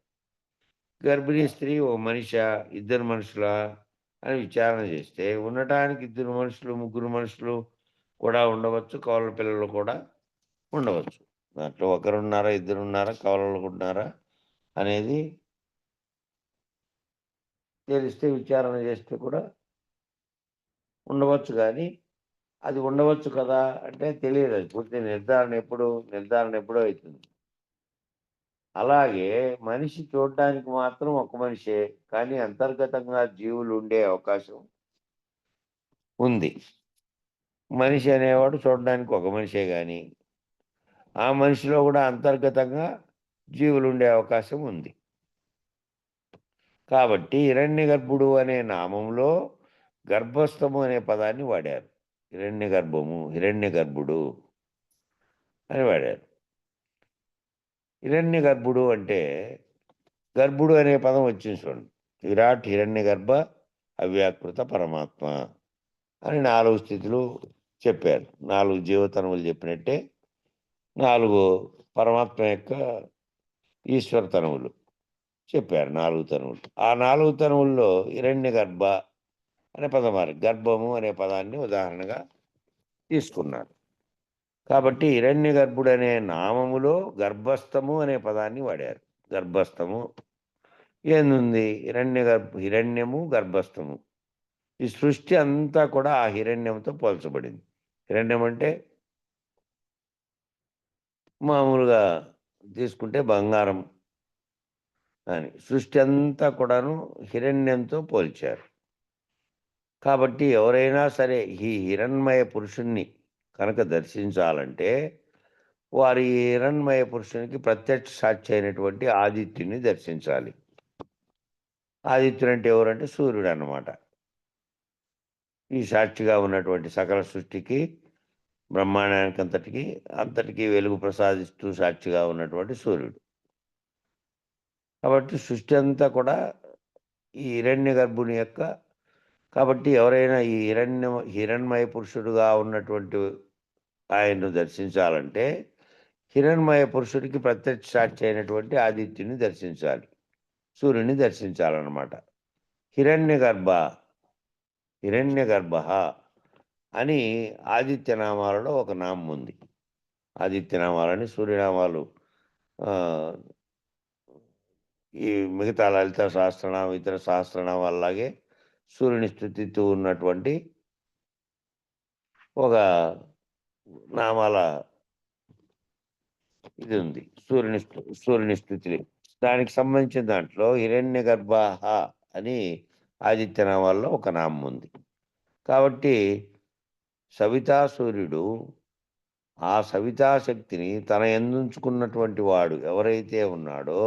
S2: గర్భిణీ స్త్రీ ఒక మనిషా? ఇద్దరు మనుషులా? అని విచారణ చేస్తే ఉండటానికి ఇద్దరు మనుషులు, ముగ్గురు మనుషులు కూడా ఉండవచ్చు. కవల పిల్లలు కూడా ఉండవచ్చు. దాంట్లో ఒకరున్నారా, ఇద్దరున్నారా, కవలలు ఉన్నారా అనేది తెలిస్తే విచారణ చేస్తే కూడా ఉండవచ్చు. కానీ అది ఉండవచ్చు కదా అంటే తెలియదు. అది పూర్తి నిర్ధారణ ఎప్పుడో అవుతుంది. అలాగే మనిషి చూడడానికి మాత్రం ఒక మనిషే. కానీ అంతర్గతంగా జీవులు ఉండే అవకాశం ఉంది. మనిషి అనేవాడు చూడడానికి ఒక మనిషే గాని, ఆ మనిషిలో కూడా అంతర్గతంగా జీవులు ఉండే అవకాశం ఉంది. కాబట్టి హిరణ్యగర్భుడు అనే నామంలో గర్భస్థము అనే పదాన్ని వాడారు. హిరణ్యగర్భుడు అని వాడారు. హిరణ్యగర్భుడు అంటే గర్భుడు అనే పదం వచ్చింది చూడండి. విరాట్, హిరణ్య గర్భ, అవ్యాకృత పరమాత్మ అని 4 స్థితులు చెప్పారు. 4 జీవతనములు చెప్పినట్టే 4 పరమాత్మ యొక్క ఈశ్వరతనములు చెప్పారు. 4 తనువులు. ఆ 4 తనువుల్లో హిరణ్య గర్భ అనే పదం వారు గర్భము అనే పదాన్ని ఉదాహరణగా తీసుకున్నారు. కాబట్టి హిరణ్య గర్భుడు అనే నామములో గర్భస్థము అనే పదాన్ని వాడారు. గర్భస్థము ఏందుంది? హిరణ్యము, గర్భస్థము. ఈ సృష్టి అంతా కూడా ఆ హిరణ్యంతో పోల్చబడింది. హిరణ్యం అంటే మామూలుగా తీసుకుంటే బంగారం అని. సృష్టి అంతా కూడాను హిరణ్యంతో పోల్చారు. కాబట్టి ఎవరైనా సరే ఈ హిరణ్మయ పురుషుణ్ణి కనుక దర్శించాలంటే వారి హిరణ్మయ పురుషునికి ప్రత్యక్ష సాక్షి అయినటువంటి ఆదిత్యుని దర్శించాలి. ఆదిత్యుడు అంటే ఎవరంటే సూర్యుడు అన్నమాట. ఈ సాక్షిగా ఉన్నటువంటి సకల సృష్టికి, బ్రహ్మాండానికి అంతటికీ వెలుగు ప్రసాదిస్తూ సాక్షిగా ఉన్నటువంటి సూర్యుడు. కాబట్టి సృష్టి అంతా కూడా ఈ హిరణ్య గర్భుని యొక్క కాబట్టి ఎవరైనా ఈ హిరణ్మయ పురుషుడుగా ఉన్నటువంటి ఆయన్ను దర్శించాలంటే హిరణ్మయ పురుషుడికి ప్రత్యక్ష సాక్షి అయినటువంటి ఆదిత్యుని దర్శించాలి, సూర్యుని దర్శించాలన్నమాట. హిరణ్య గర్భ అని ఆదిత్యనామాలలో ఒక నామం ఉంది. ఆదిత్యనామాలని సూర్యనామాలు ఈ మిగతా లలిత సహస్రనామం, ఇతర సహస్రనామాలలాగే సూర్యుని స్తుతిస్తూ ఉన్నటువంటి ఒక నామాల ఇది ఉంది. సూర్యుని స్థుతి. దానికి సంబంధించిన దాంట్లో హిరణ్య గర్భ అని ఆదిత్యనామాల్లో ఒక నామం ఉంది. కాబట్టి సవితా సూర్యుడు ఆ సవితా శక్తిని తన యందుంచుకున్నటువంటి వాడు ఎవరైతే ఉన్నాడో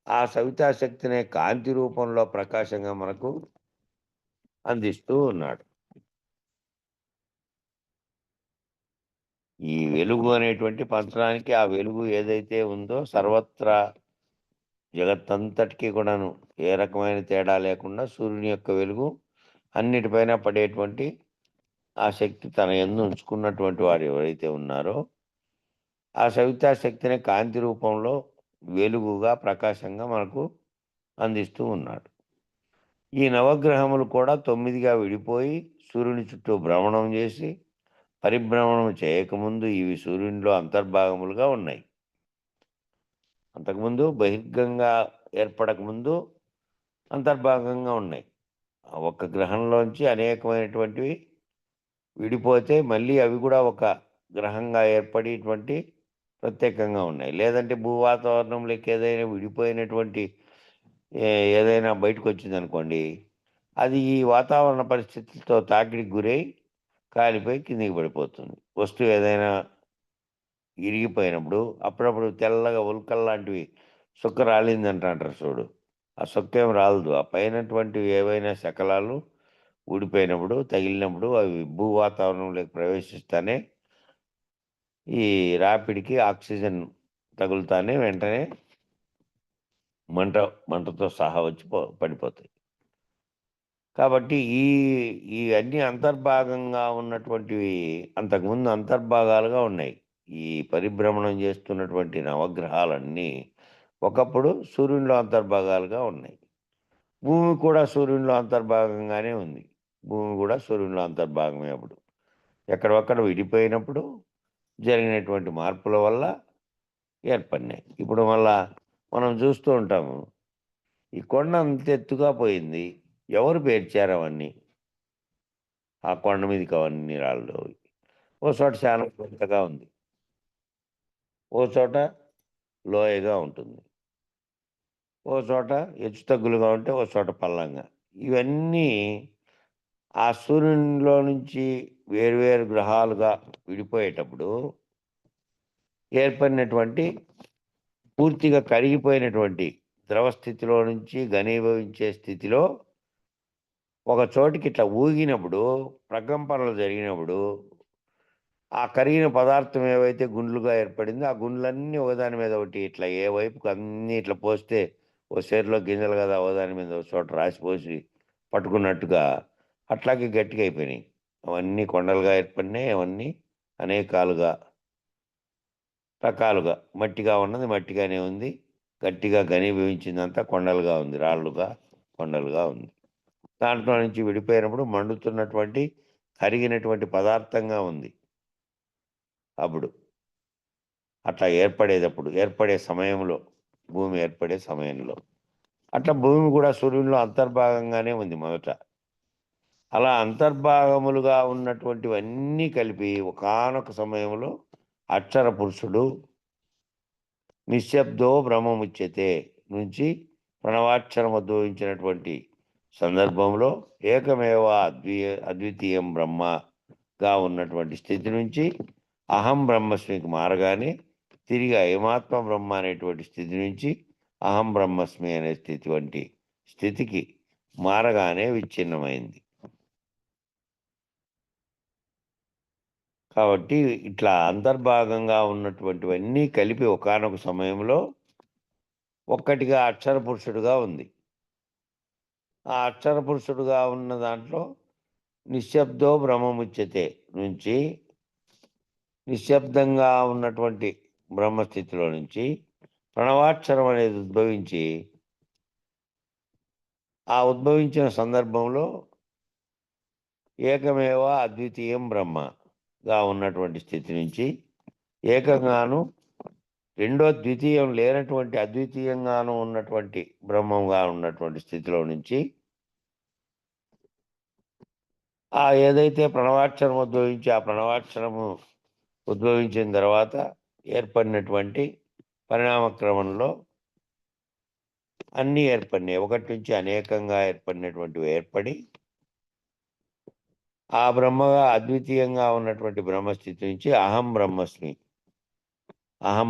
S2: ఆ సవితా శక్తినే కాంతి రూపంలో ప్రకాశంగా మనకు అందిస్తూ ఉన్నాడు. ఈ వెలుగు అనేటువంటి పంచడానికి ఆ వెలుగు ఏదైతే ఉందో సర్వత్రా జగత్తంతటికీ కూడాను ఏ రకమైన తేడా లేకుండా సూర్యుని యొక్క వెలుగు అన్నిటిపైన పడేటువంటి ఆ శక్తి తన యందు ఉంచుకున్నటువంటి వారు ఎవరైతే ఉన్నారో ఆ సవితా శక్తిని కాంతి రూపంలో వెలుగుగా ప్రకాశంగా మనకు అందిస్తూ ఉన్నాడు. ఈ నవగ్రహములు కూడా 9గా విడిపోయి సూర్యుని చుట్టూ భ్రమణం చేసి పరిభ్రమణం చేయకముందు ఇవి సూర్యునిలో అంతర్భాగములుగా ఉన్నాయి. అంతకుముందు బహిర్గంగా ఏర్పడకముందు అంతర్భాగంగా ఉన్నాయి. ఒక్క గ్రహంలోంచి అనేకమైనటువంటివి విడిపోతే మళ్ళీ అవి కూడా ఒక గ్రహంగా ఏర్పడేటువంటి ప్రత్యేకంగా ఉన్నాయి. లేదంటే భూ వాతావరణంలోకి ఏదైనా విడిపోయినటువంటి ఏదైనా బయటకు వచ్చిందనుకోండి, అది ఈ వాతావరణ పరిస్థితులతో తాకిడికి గురై కాలిపోయి కిందికి పడిపోతుంది. వస్తువు ఏదైనా ఇరిగిపోయినప్పుడు అప్పుడప్పుడు తెల్లగా ఉల్కల్లాంటివి సుక్క రాలిందంటారు చూడు, ఆ సొక్కేం రాలదు. ఆ పైనటువంటివి ఏవైనా శకలాలు ఊడిపోయినప్పుడు తగిలినప్పుడు అవి భూ వాతావరణంలోకి ప్రవేశిస్తానే ఈ రాపిడికి ఆక్సిజన్ తగులుతానే వెంటనే మంటతో సహా వచ్చి పడిపోతాయి. కాబట్టి ఈ అన్ని అంతర్భాగంగా ఉన్నటువంటివి అంతకుముందు అంతర్భాగాలుగా ఉన్నాయి. ఈ పరిభ్రమణం చేస్తున్నటువంటి నవగ్రహాలన్నీ ఒకప్పుడు సూర్యునిలో అంతర్భాగాలుగా ఉన్నాయి. భూమి కూడా సూర్యునిలో అంతర్భాగంగానే ఉంది. భూమి కూడా సూర్యునిలో అంతర్భాగమే. అప్పుడు ఎక్కడొక్కడ విడిపోయినప్పుడు జరిగినటువంటి మార్పుల వల్ల ఏర్పడినాయి. ఇప్పుడు మళ్ళా మనం చూస్తూ ఉంటాము, ఈ కొండ అంత ఎత్తుగా పోయింది. ఎవరు పేర్చారు అవన్నీ? ఆ కొండ మీదకి అవన్నీ రాళ్ళు. ఓ చోట చాలా పెద్దగా ఉంది, ఓ చోట లోయగా ఉంటుంది, ఓ చోట హెచ్చు తగ్గులుగా ఉంటే ఓ చోట పల్లంగా. ఇవన్నీ ఆ సూర్యునిలో నుంచి వేరువేరు గ్రహాలుగా విడిపోయేటప్పుడు ఏర్పడినటువంటి పూర్తిగా కరిగిపోయినటువంటి ద్రవ స్థితిలో నుంచి ఘనీభవించే స్థితిలో ఒక చోటికి ఇట్లా ఊగినప్పుడు, ప్రకంపనలు జరిగినప్పుడు ఆ కరిగిన పదార్థం ఏవైతే గుండ్లుగా ఏర్పడిందో ఆ గుండ్లన్నీ ఒకదాని మీద ఒకటి ఇట్లా ఏ వైపుకి అన్నీ ఇట్లా పోస్తే ఓ సేరులో గింజలు కదా ఒకదాని మీద ఒక చోట రాసి పోసి పట్టుకున్నట్టుగా అట్లాగే గట్టిగా అయిపోయినాయి. అవన్నీ కొండలుగా ఏర్పడినాయి. అవన్నీ అనేకాలుగా రకాలుగా మట్టిగా ఉన్నది మట్టిగానే ఉంది. గట్టిగా ఘనీభవించిందంతా కొండలుగా ఉంది. రాళ్ళుగా కొండలుగా ఉంది. దాంట్లో నుంచి విడిపోయినప్పుడు మండుతున్నటువంటి కరిగినటువంటి పదార్థంగా ఉంది. అప్పుడు అట్లా ఏర్పడే సమయంలో భూమి ఏర్పడే సమయంలో అట్లా భూమి కూడా సూర్యునిలో అంతర్భాగంగానే ఉంది మొదట. అలా అంతర్భాగములుగా ఉన్నటువంటివన్నీ కలిపి ఒకానొక సమయంలో అక్షర పురుషుడు నిశ్శబ్దో బ్రహ్మముచ్యతే నుంచి ప్రణవాక్షరం ఉద్భవించినటువంటి సందర్భంలో ఏకమేవ అద్వితీయం బ్రహ్మగా ఉన్నటువంటి స్థితి నుంచి అహం బ్రహ్మస్మికి మారగానే తిరిగి అయమాత్మ బ్రహ్మ అనేటువంటి స్థితి నుంచి అహం బ్రహ్మస్మి అనే స్థితికి మారగానే విచ్ఛిన్నమైంది. కాబట్టి ఇట్లా అంతర్భాగంగా ఉన్నటువంటివన్నీ కలిపి ఒకానొక సమయంలో ఒక్కటిగా అక్షర పురుషుడుగా ఉంది. ఆ అక్షర పురుషుడుగా ఉన్న దాంట్లో నిశ్శబ్దో బ్రహ్మముచ్యతే నుంచి నిశ్శబ్దంగా ఉన్నటువంటి బ్రహ్మస్థితిలో నుంచి ప్రణవాక్షరం అనేది ఉద్భవించి ఆ ఉద్భవించిన సందర్భంలో ఏకమేవ అద్వితీయం బ్రహ్మగా ఉన్నటువంటి స్థితి నుంచి ఏకంగాను రెండో ద్వితీయం లేనటువంటి అద్వితీయంగాను ఉన్నటువంటి బ్రహ్మంగా ఉన్నటువంటి స్థితిలో నుంచి ఆ ఏదైతే ప్రణవాక్షరం ఉద్భవించి ఆ ప్రణవాక్షరము ఉద్భవించిన తర్వాత ఏర్పడినటువంటి పరిణామక్రమంలో అన్నీ ఏర్పడినాయి. ఒకటి నుంచి అనేకంగా ఏర్పడినటువంటివి ఏర్పడి ఆ బ్రహ్మగా అద్వితీయంగా ఉన్నటువంటి బ్రహ్మస్థితి నుంచి అహం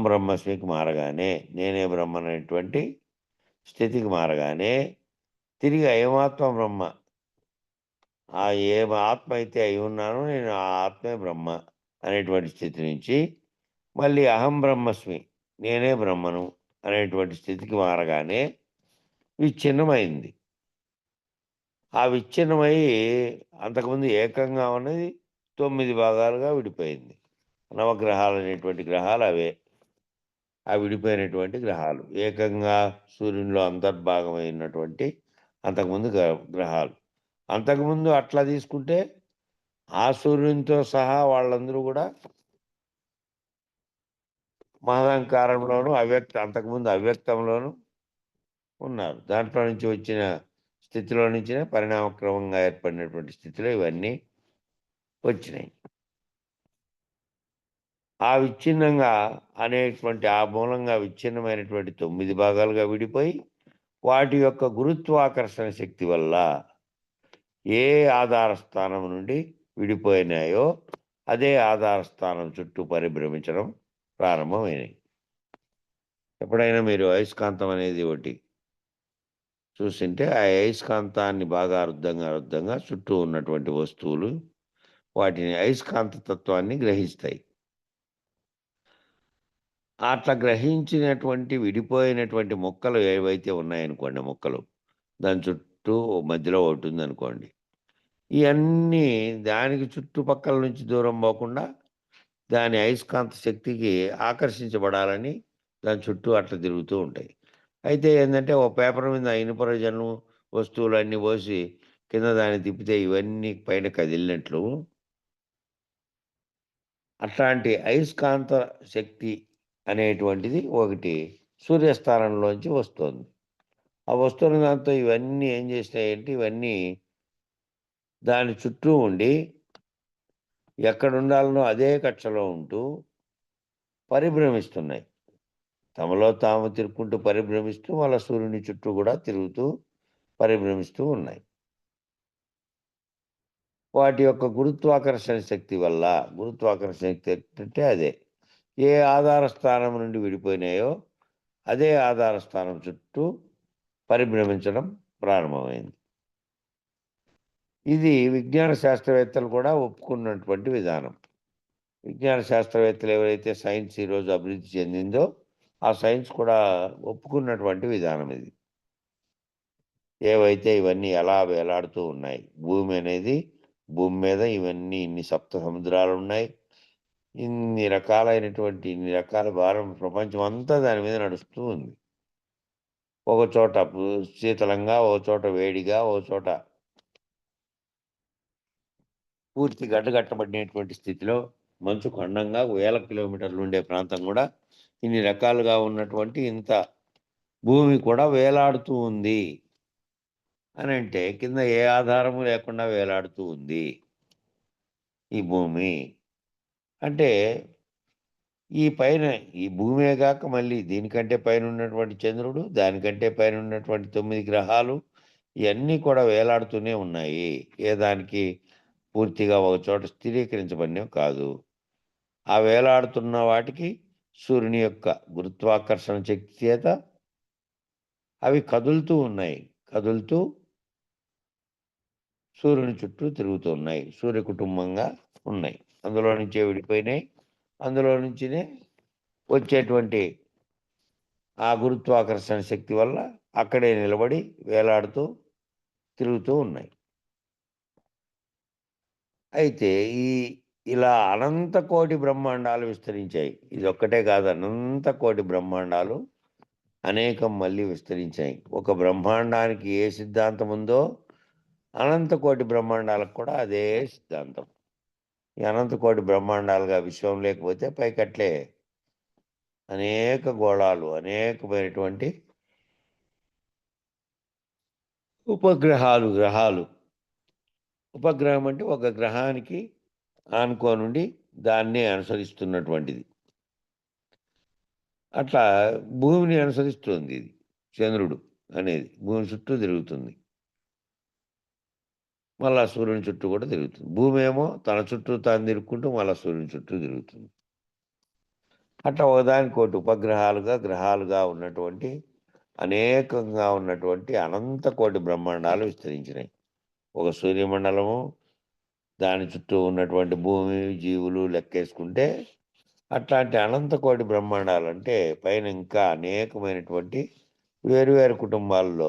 S2: బ్రహ్మస్మికి మారగానే నేనే బ్రహ్మ అనేటువంటి స్థితికి మారగానే తిరిగి అయమాత్మ బ్రహ్మ ఆ ఏ ఆత్మ అయితే అయి ఉన్నానో నేను ఆ ఆత్మే బ్రహ్మ అనేటువంటి స్థితి నుంచి మళ్ళీ అహం బ్రహ్మస్మి నేనే బ్రహ్మను అనేటువంటి స్థితికి మారగానే విచ్ఛిన్నమైంది. ఆ విచ్ఛిన్నమై అంతకుముందు ఏకంగా ఉన్నది 9 భాగాలుగా విడిపోయింది. నవగ్రహాలు అనేటువంటి గ్రహాలు అవే. ఆ విడిపోయినటువంటి గ్రహాలు ఏకంగా సూర్యునిలో అంతర్భాగమైనటువంటి అంతకుముందు గ్రహాలు. అంతకుముందు అట్లా తీసుకుంటే ఆ సూర్యునితో సహా వాళ్ళందరూ కూడా మహదంకారంలోను అంతకుముందు అవ్యక్తంలోను ఉన్నారు. దాంట్లో నుంచి వచ్చిన స్థితిలో నుంచిన పరిణామక్రమంగా ఏర్పడినటువంటి స్థితిలో ఇవన్నీ వచ్చినాయి. ఆ విచ్ఛిన్నంగా అనేటువంటి ఆ మూలంగా విచ్ఛిన్నమైనటువంటి 9 భాగాలుగా విడిపోయి వాటి యొక్క గురుత్వాకర్షణ శక్తి వల్ల ఏ ఆధార స్థానం నుండి విడిపోయినాయో అదే ఆధార స్థానం చుట్టూ పరిభ్రమించడం ప్రారంభమైనాయి. ఎప్పుడైనా మీరు అయస్కాంతం అనేది ఒకటి చూసింటే ఆ అయస్కాంతాన్ని బాగా అర్థంగా చుట్టూ ఉన్నటువంటి వస్తువులు వాటిని అయస్కాంత తత్వాన్ని గ్రహిస్తాయి. అట్లా గ్రహించినటువంటి విడిపోయినటువంటి మొక్కలు ఏవైతే ఉన్నాయనుకోండి మొక్కలు దాని చుట్టూ మధ్యలో ఒకటి ఉందనుకోండి, ఇవన్నీ దానికి చుట్టుపక్కల నుంచి దూరం పోకుండా దాని అయస్కాంత శక్తికి ఆకర్షించబడాలని దాని చుట్టూ అట్లా తిరుగుతూ ఉంటాయి. అయితే ఏంటంటే ఓ పేపర్ మీద ఇనుపరజను వస్తువులన్నీ పోసి కింద దాన్ని తిప్పితే ఇవన్నీ పైన కదిలినట్లు అట్లాంటి అయస్కాంత శక్తి అనేటువంటిది ఒకటి సూర్యస్థానంలోంచి వస్తుంది. ఆ వస్తున్న దాంతో ఇవన్నీ ఏం చేసినాయంటే ఇవన్నీ దాని చుట్టూ ఉండి ఎక్కడుండాలనో అదే కక్షలో ఉంటూ పరిభ్రమిస్తున్నాయి. తమలో తాము తిరుక్కుంటూ పరిభ్రమిస్తూ మళ్ళా సూర్యుని చుట్టూ కూడా తిరుగుతూ పరిభ్రమిస్తూ ఉన్నాయి. వాటి యొక్క గురుత్వాకర్షణ శక్తి వల్ల గురుత్వాకర్షణ శక్తి ఏంటంటే అదే ఏ ఆధార స్థానం నుండి విడిపోయినాయో అదే ఆధార స్థానం చుట్టూ పరిభ్రమించడం ప్రారంభమైంది. ఇది విజ్ఞాన శాస్త్రవేత్తలు కూడా ఒప్పుకున్నటువంటి విధానం. విజ్ఞాన శాస్త్రవేత్తలు ఎవరైతే సైన్స్ ఈరోజు అభివృద్ధి చెందిందో, ఆ సైన్స్ కూడా ఒప్పుకున్నటువంటి విధానం ఇది. ఏవైతే ఇవన్నీ ఎలా వేలాడుతూ ఉన్నాయి. భూమి మీద ఇవన్నీ ఇన్ని సప్త సముద్రాలున్నాయి. ఇన్ని రకాల భారం ప్రపంచం అంతా దాని మీద నడుస్తూ ఉంది. ఒక చోట శీతలంగా, ఒక చోట వేడిగా, ఒక చోట పూర్తి గడ్డకట్టబడినటువంటి స్థితిలో, మంచు ఖండంగా వేల కిలోమీటర్లు ఉండే ప్రాంతం కూడా ఇన్ని రకాలుగా ఉన్నటువంటి ఇంత భూమి కూడా వేలాడుతూ ఉంది అనంటే, కింద ఏ ఆధారము లేకుండా వేలాడుతూ ఉంది ఈ భూమి. అంటే ఈ భూమే గాక మళ్ళీ దీనికంటే పైనున్నటువంటి చంద్రుడు, దానికంటే పైనున్నటువంటి 9 గ్రహాలు ఇయన్నీ కూడా వేలాడుతూనే ఉన్నాయి. ఏ దానికి పూర్తిగా ఒక చోట స్థిరీకరించబడినవి కాదు. ఆ వేలాడుతున్న వాటికి సూర్యుని యొక్క గురుత్వాకర్షణ శక్తి చేత అవి కదులుతూ ఉన్నాయి. కదులుతూ సూర్యుని చుట్టూ తిరుగుతున్నాయి. సూర్య కుటుంబంగా ఉన్నాయి. అందులో నుంచే విడిపోయినాయి. అందులో నుంచినే వచ్చేటువంటి ఆ గురుత్వాకర్షణ శక్తి వల్ల అక్కడే నిలబడి వేలాడుతూ తిరుగుతూ ఉన్నాయి. అయితే ఇలా అనంత కోటి బ్రహ్మాండాలు విస్తరించాయి. ఇదొక్కటే కాదు, అనంత కోటి బ్రహ్మాండాలు అనేకం మళ్ళీ విస్తరించాయి. ఒక బ్రహ్మాండానికి ఏ సిద్ధాంతం ఉందో అనంత కోటి బ్రహ్మాండాలకు కూడా అదే సిద్ధాంతం. ఈ అనంత కోటి బ్రహ్మాండాలుగా విశ్వం లేకపోతే పైకట్లే అనేక గోళాలు, అనేకమైనటువంటి గ్రహాలు. ఉపగ్రహం అంటే ఒక గ్రహానికి ఆనుకోనుండి దాన్నే అనుసరిస్తున్నటువంటిది. అట్లా భూమిని అనుసరిస్తుంది ఇది. చంద్రుడు అనేది భూమి చుట్టూ తిరుగుతుంది. మళ్ళా సూర్యుని చుట్టూ కూడా తిరుగుతుంది. భూమి ఏమో తన చుట్టూ తాను తిరుక్కుంటూ మళ్ళా సూర్యుని చుట్టూ తిరుగుతుంది. అట్లా ఒకదానికోటి గ్రహాలుగా ఉన్నటువంటి అనేకంగా ఉన్నటువంటి అనంత కోటి బ్రహ్మాండాలు విస్తరించినాయి. ఒక సూర్యమండలము, దాని చుట్టూ ఉన్నటువంటి భూమి, జీవులు లెక్కేసుకుంటే అట్లాంటి అనంత కోటి బ్రహ్మాండాలు, అంటే పైన ఇంకా అనేకమైనటువంటి వేరు కుటుంబాల్లో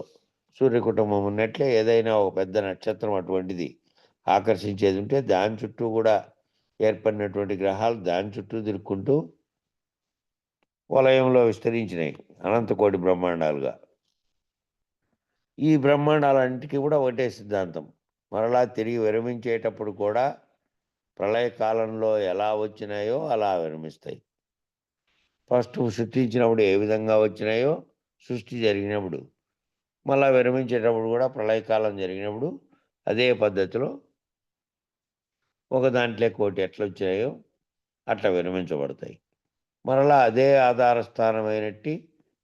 S2: సూర్య కుటుంబం ఉన్నట్లే ఏదైనా ఒక పెద్ద నక్షత్రం అటువంటిది ఆకర్షించేది ఉంటే దాని చుట్టూ కూడా ఏర్పడినటువంటి గ్రహాలు దాని చుట్టూ తిరుక్కుంటూ వలయంలో విస్తరించినాయి అనంత కోటి బ్రహ్మాండాలుగా. ఈ బ్రహ్మాండాలన్నిటికీ కూడా ఒకటే సిద్ధాంతం. మరలా తిరిగి విరమించేటప్పుడు కూడా ప్రళయకాలంలో ఎలా వచ్చినాయో అలా విరమిస్తాయి. ఫస్ట్ సృష్టించినప్పుడు ఏ విధంగా వచ్చినాయో, సృష్టి జరిగినప్పుడు మళ్ళా విరమించేటప్పుడు కూడా ప్రళయకాలం జరిగినప్పుడు అదే పద్ధతిలో ఒక దాంట్లో కోటి ఎట్లొచ్చాయో అట్లా విరమించబడతాయి. మరలా అదే ఆధార స్థానమైనట్టి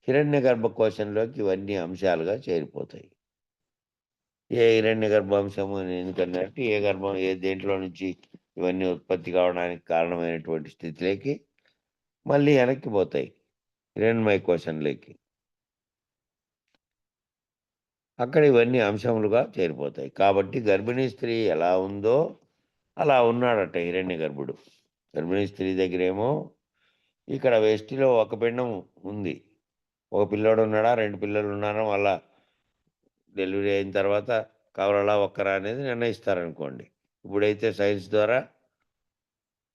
S2: హిరణ్య గర్భకోశంలోకి ఇవన్నీ అంశాలుగా చేరిపోతాయి. ఏ హిరణ్య గర్భాంశము ఎందుకన్నట్టు ఏ దేంట్లో నుంచి ఇవన్నీ ఉత్పత్తి కావడానికి కారణమైనటువంటి స్థితిలోకి మళ్ళీ వెనక్కి పోతాయి, హిరణ్మయ కోశంలోకి. అక్కడ ఇవన్నీ అంశములుగా చేరిపోతాయి. కాబట్టి గర్భిణీ స్త్రీ ఎలా ఉందో అలా ఉన్నాడట హిరణ్య గర్భుడు. గర్భిణీ స్త్రీ దగ్గరేమో ఇక్కడ వెస్టిలో ఒక పిండం ఉంది, ఒక పిల్లోడు ఉన్నాడా, 2 పిల్లలు ఉన్నారా, వాళ్ళ డెలివరీ అయిన తర్వాత కవలలా ఒక్కరా అనేది నిర్ణయిస్తారనుకోండి. ఇప్పుడైతే సైన్స్ ద్వారా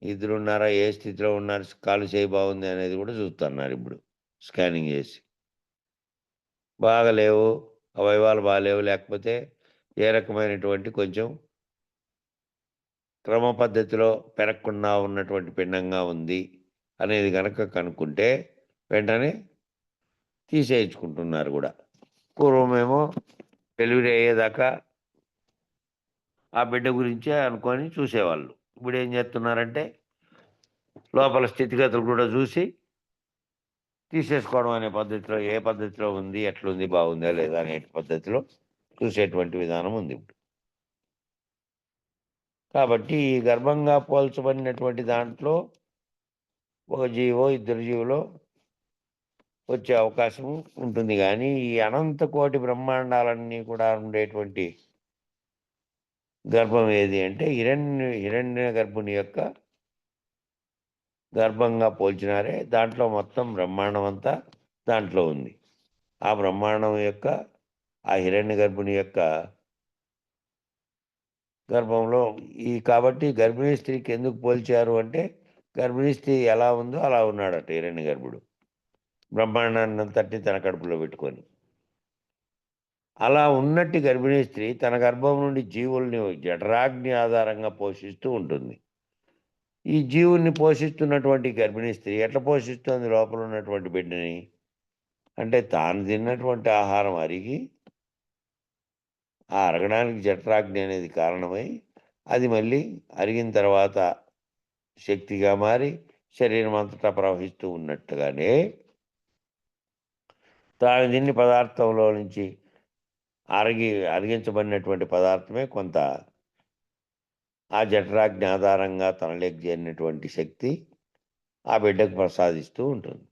S2: ఇద్దరున్నారా, ఏ స్థితిలో ఉన్నారు, కాలు చేయి బాగుంది అనేది కూడా చూస్తున్నారు ఇప్పుడు స్కానింగ్ చేసి. బాగలేవు, అవయవాలు బాగాలేవు, లేకపోతే ఏ రకమైనటువంటి కొంచెం క్రమ పద్ధతిలో పెరగకుండా ఉన్నటువంటి పిండంగా ఉంది అనేది కనుక కనుక్కుంటే వెంటనే తీసేయించుకుంటున్నారు కూడా. పూర్వమేమో డెలివరీ అయ్యేదాకా ఆ బిడ్డ గురించే అనుకొని చూసేవాళ్ళు. ఇప్పుడు ఏం చేస్తున్నారంటే లోపల స్థితిగతులు కూడా చూసి తీసేసుకోవడం అనే పద్ధతిలో, ఏ పద్ధతిలో ఉంది, ఎట్లుంది, బాగుందా లేదా అనే పద్ధతిలో చూసేటువంటి విధానం ఉంది ఇప్పుడు. కాబట్టి ఈ గర్భంగా పోల్చబడినటువంటి దాంట్లో ఒక జీవో, ఇద్దరు జీవులో వచ్చే అవకాశం ఉంటుంది. కానీ ఈ అనంత కోటి బ్రహ్మాండాలన్నీ కూడా ఉండేటువంటి గర్భం ఏది అంటే హిరణ్య గర్భుని యొక్క గర్భంగా పోల్చినారే దాంట్లో మొత్తం బ్రహ్మాండం అంతా దాంట్లో ఉంది. ఆ బ్రహ్మాండం యొక్క ఆ హిరణ్య గర్భుని యొక్క గర్భంలో కాబట్టి గర్భిణీ స్త్రీకి ఎందుకు పోల్చారు అంటే గర్భిణీ స్త్రీ ఎలా ఉందో అలా ఉన్నాడట హిరణ్య గర్భుడు, బ్రహ్మాండాన్ని అంతటి తన కడుపులో పెట్టుకొని. అలా ఉన్నట్టి గర్భిణీ స్త్రీ తన గర్భం నుండి జీవుల్ని జఠరాగ్ని ఆధారంగా పోషిస్తూ ఉంటుంది. ఈ జీవుల్ని పోషిస్తున్నటువంటి గర్భిణీ స్త్రీ ఎట్లా పోషిస్తుంది లోపల ఉన్నటువంటి బిడ్డని అంటే తాను తిన్నటువంటి ఆహారం అరిగి ఆ అరగడానికి జఠరాగ్ని అనేది కారణమై అది మళ్ళీ అరిగిన తర్వాత శక్తిగా మారి శరీరం అంతటా ప్రవహిస్తూ ఉన్నట్టుగానే తాను తిన్ని పదార్థంలో నుంచి అరిగించబడినటువంటి పదార్థమే కొంత ఆ జఠరాగ్ని ఆధారంగా తనలోకి చేరినటువంటి శక్తి ఆ బిడ్డకు ప్రసాదిస్తూ ఉంటుంది.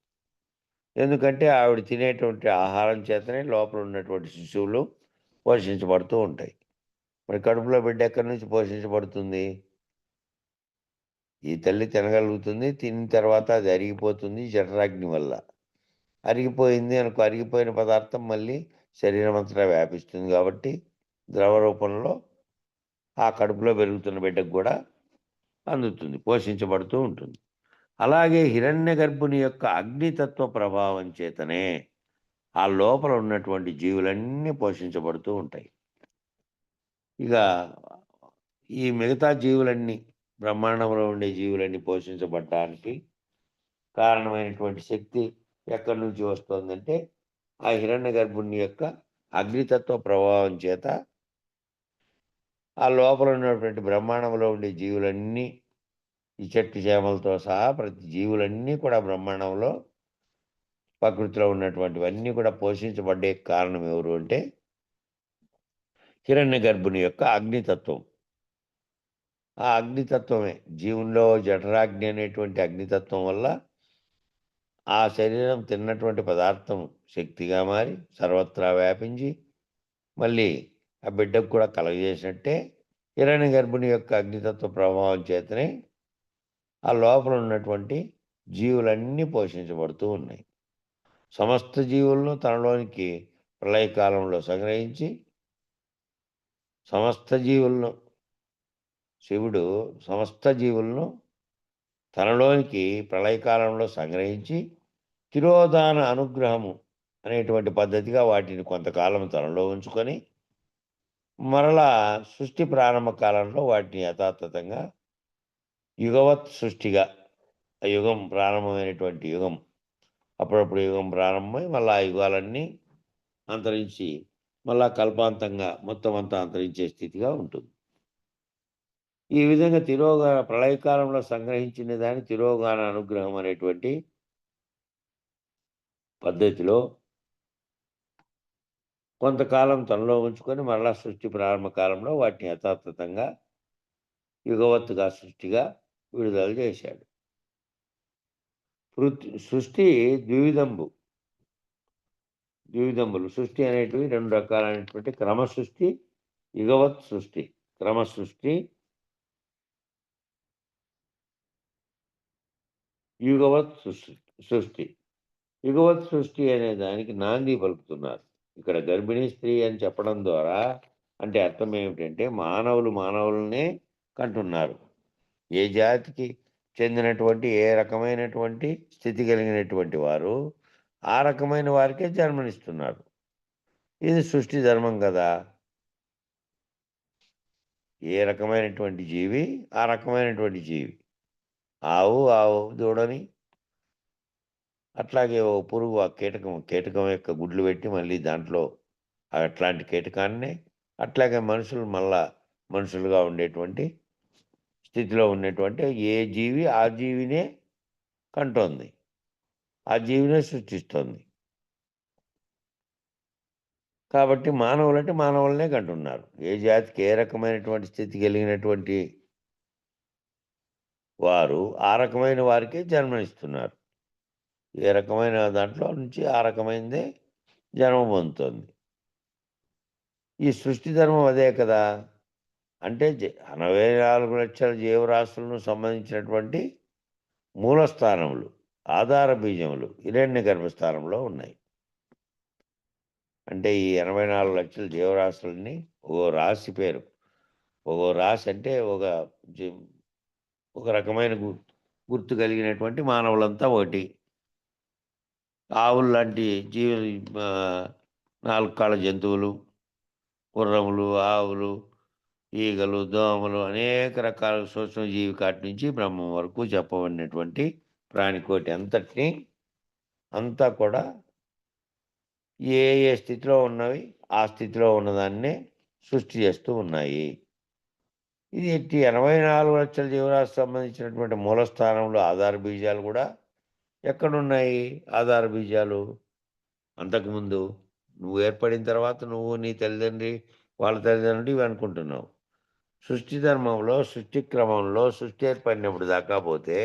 S2: ఎందుకంటే ఆవిడ తినేటువంటి ఆహారం చేతనే లోపల ఉన్నటువంటి శిశువులు పోషించబడుతూ ఉంటాయి. మరి కడుపులో బిడ్డ ఎక్కడి నుంచి పోషించబడుతుంది? ఈ తల్లి తినగలుగుతుంది, తిన్న తర్వాత అది అరిగిపోతుంది జఠరాగ్ని వల్ల. అరిగిపోయింది అనుకో, అరిగిపోయిన పదార్థం మళ్ళీ శరీరం అంతటా వ్యాపిస్తుంది కాబట్టి ద్రవ రూపంలో ఆ కడుపులో పెరుగుతున్న బిడ్డకు కూడా అందుతుంది, పోషించబడుతూ ఉంటుంది. అలాగే హిరణ్య గర్భుని యొక్క అగ్నితత్వ ప్రభావం చేతనే ఆ లోపల ఉన్నటువంటి జీవులన్నీ పోషించబడుతూ ఉంటాయి. ఇక ఈ మిగతా జీవులన్నీ బ్రహ్మాండంలో ఉండే జీవులన్నీ పోషించబడడానికి కారణమైనటువంటి శక్తి ఎక్కడి నుంచి వస్తుందంటే ఆ హిరణ్య గర్భుని యొక్క అగ్నితత్వ ప్రభావం చేత ఆ లోపల ఉన్నటువంటి బ్రహ్మాండంలో ఉండే జీవులన్నీ ఈ చెట్టు చేమలతో సహా ప్రతి జీవులన్నీ కూడా బ్రహ్మాండంలో ప్రకృతిలో ఉన్నటువంటివన్నీ కూడా పోషించబడ్డే కారణం ఎవరు అంటే హిరణ్య గర్భుని యొక్క అగ్నితత్వం. ఆ అగ్నితత్వమే జీవుల్లో జఠరాగ్ని అనేటువంటి అగ్నితత్వం వల్ల ఆ శరీరం తిన్నటువంటి పదార్థం శక్తిగా మారి సర్వత్రా వ్యాపించి మళ్ళీ ఆ బిడ్డకు కూడా కలగజేసినట్టే హిరణ్య గర్భుని యొక్క అగ్నితత్వ ప్రభావం చేతనే ఆ లోపల ఉన్నటువంటి జీవులన్నీ పోషించబడుతూ ఉన్నాయి. సమస్త జీవులను తనలోనికి ప్రళయకాలంలో సంగ్రహించి శివుడు సమస్త జీవులను తనలోనికి ప్రళయకాలంలో సంగ్రహించి తిరోధాన అనుగ్రహము అనేటువంటి పద్ధతిగా వాటిని కొంతకాలం తనలో ఉంచుకొని మరలా సృష్టి ప్రారంభ కాలంలో వాటిని యథాతథంగా యుగవత్ సృష్టిగా ఆ యుగం ప్రారంభమైనటువంటి యుగం అప్పుడప్పుడు యుగం ప్రారంభమై మళ్ళీ ఆ యుగాలన్నీ అంతరించి మళ్ళా కల్పాంతంగా మొత్తం అంతా అంతరించే స్థితిగా ఉంటుంది. ఈ విధంగా ప్రళయకాలంలో సంగ్రహించిన దాన్ని తిరోగాన అనుగ్రహం అనేటువంటి పద్ధతిలో కొంతకాలం తనలో ఉంచుకొని మరలా సృష్టి ప్రారంభ కాలంలో వాటిని యథాతథంగా యుగవత్తుగా సృష్టిగా విడుదల చేశాడు. సృష్టి ద్వివిధంబులు. సృష్టి అనేటివి రెండు రకాలైనటువంటి క్రమసృష్టి, యుగవత్ సృష్టి. క్రమసృష్టి, యుగవత్ సృష్టి. యుగవత్ సృష్టి అనే దానికి నాంది పలుకుతున్నారు. ఇక్కడ గర్భిణీ స్త్రీ అని చెప్పడం ద్వారా అంటే అర్థం ఏమిటంటే మానవులనే కంటున్నారు. ఏ జాతికి చెందినటువంటి ఏ రకమైనటువంటి స్థితి కలిగినటువంటి వారు ఆ రకమైన వారికే జన్మనిస్తున్నారు. ఇది సృష్టి ధర్మం కదా. ఏ రకమైనటువంటి జీవి ఆ రకమైనటువంటి జీవి. ఆవు దూడని, అట్లాగే ఓ పురుగు ఆ కీటకం యొక్క గుడ్లు పెట్టి మళ్ళీ దాంట్లో అట్లాంటి కీటకాన్నే, అట్లాగే మనుషులు మళ్ళా మనుషులుగా ఉండేటువంటి స్థితిలో ఉన్నటువంటి ఏ జీవి ఆ జీవినే కంటోంది, ఆ జీవినే సృష్టిస్తోంది. కాబట్టి మానవులంటే మానవులనే కంటున్నారు. ఏ జాతికి ఏ రకమైనటువంటి స్థితి కలిగినటువంటి వారు ఆ రకమైన వారికే జన్మనిస్తున్నారు. ఏ రకమైన దాంట్లో నుంచి ఆ రకమైనదే జన్మ పొందుతుంది. ఈ సృష్టి ధర్మం అదే కదా. అంటే 84 లక్షల జీవరాశులను సంబంధించినటువంటి మూలస్థానములు, ఆధార బీజములు హిరణ్య గర్భస్థానంలో ఉన్నాయి. అంటే ఈ 84 లక్షల జీవరాశులని ఓ రాశి పేరు. ఓ రాశి అంటే జీ ఒక రకమైన గుర్తు కలిగినటువంటి మానవులంతా ఒకటి. ఆవులు లాంటి ఆ, 4 కాళ్ళ జంతువులు, గుర్రములు, ఆవులు, ఈగలు, దోమలు అనేక రకాల సూక్ష్మజీవి కాటి నుంచి బ్రహ్మం వరకు చెప్పబడినటువంటి ప్రాణికోటి అంతా కూడా ఏ ఏ స్థితిలో ఉన్నవి ఆ స్థితిలో ఉన్నదాన్నే సృష్టి చేస్తూ ఉన్నాయి. ఇది 84 లక్షల జీవరాశి సంబంధించినటువంటి మూలస్థానంలో ఆధార బీజాలు కూడా ఎక్కడున్నాయి? ఆధార బీజాలు అంతకుముందు నువ్వు ఏర్పడిన తర్వాత నువ్వు నీ తల్లిదండ్రి వాళ్ళ తల్లిదండ్రులు ఇవి అనుకుంటున్నావు. సృష్టి ధర్మంలో, సృష్టి క్రమంలో సృష్టి ఏర్పడినప్పుడు దాకా పోతే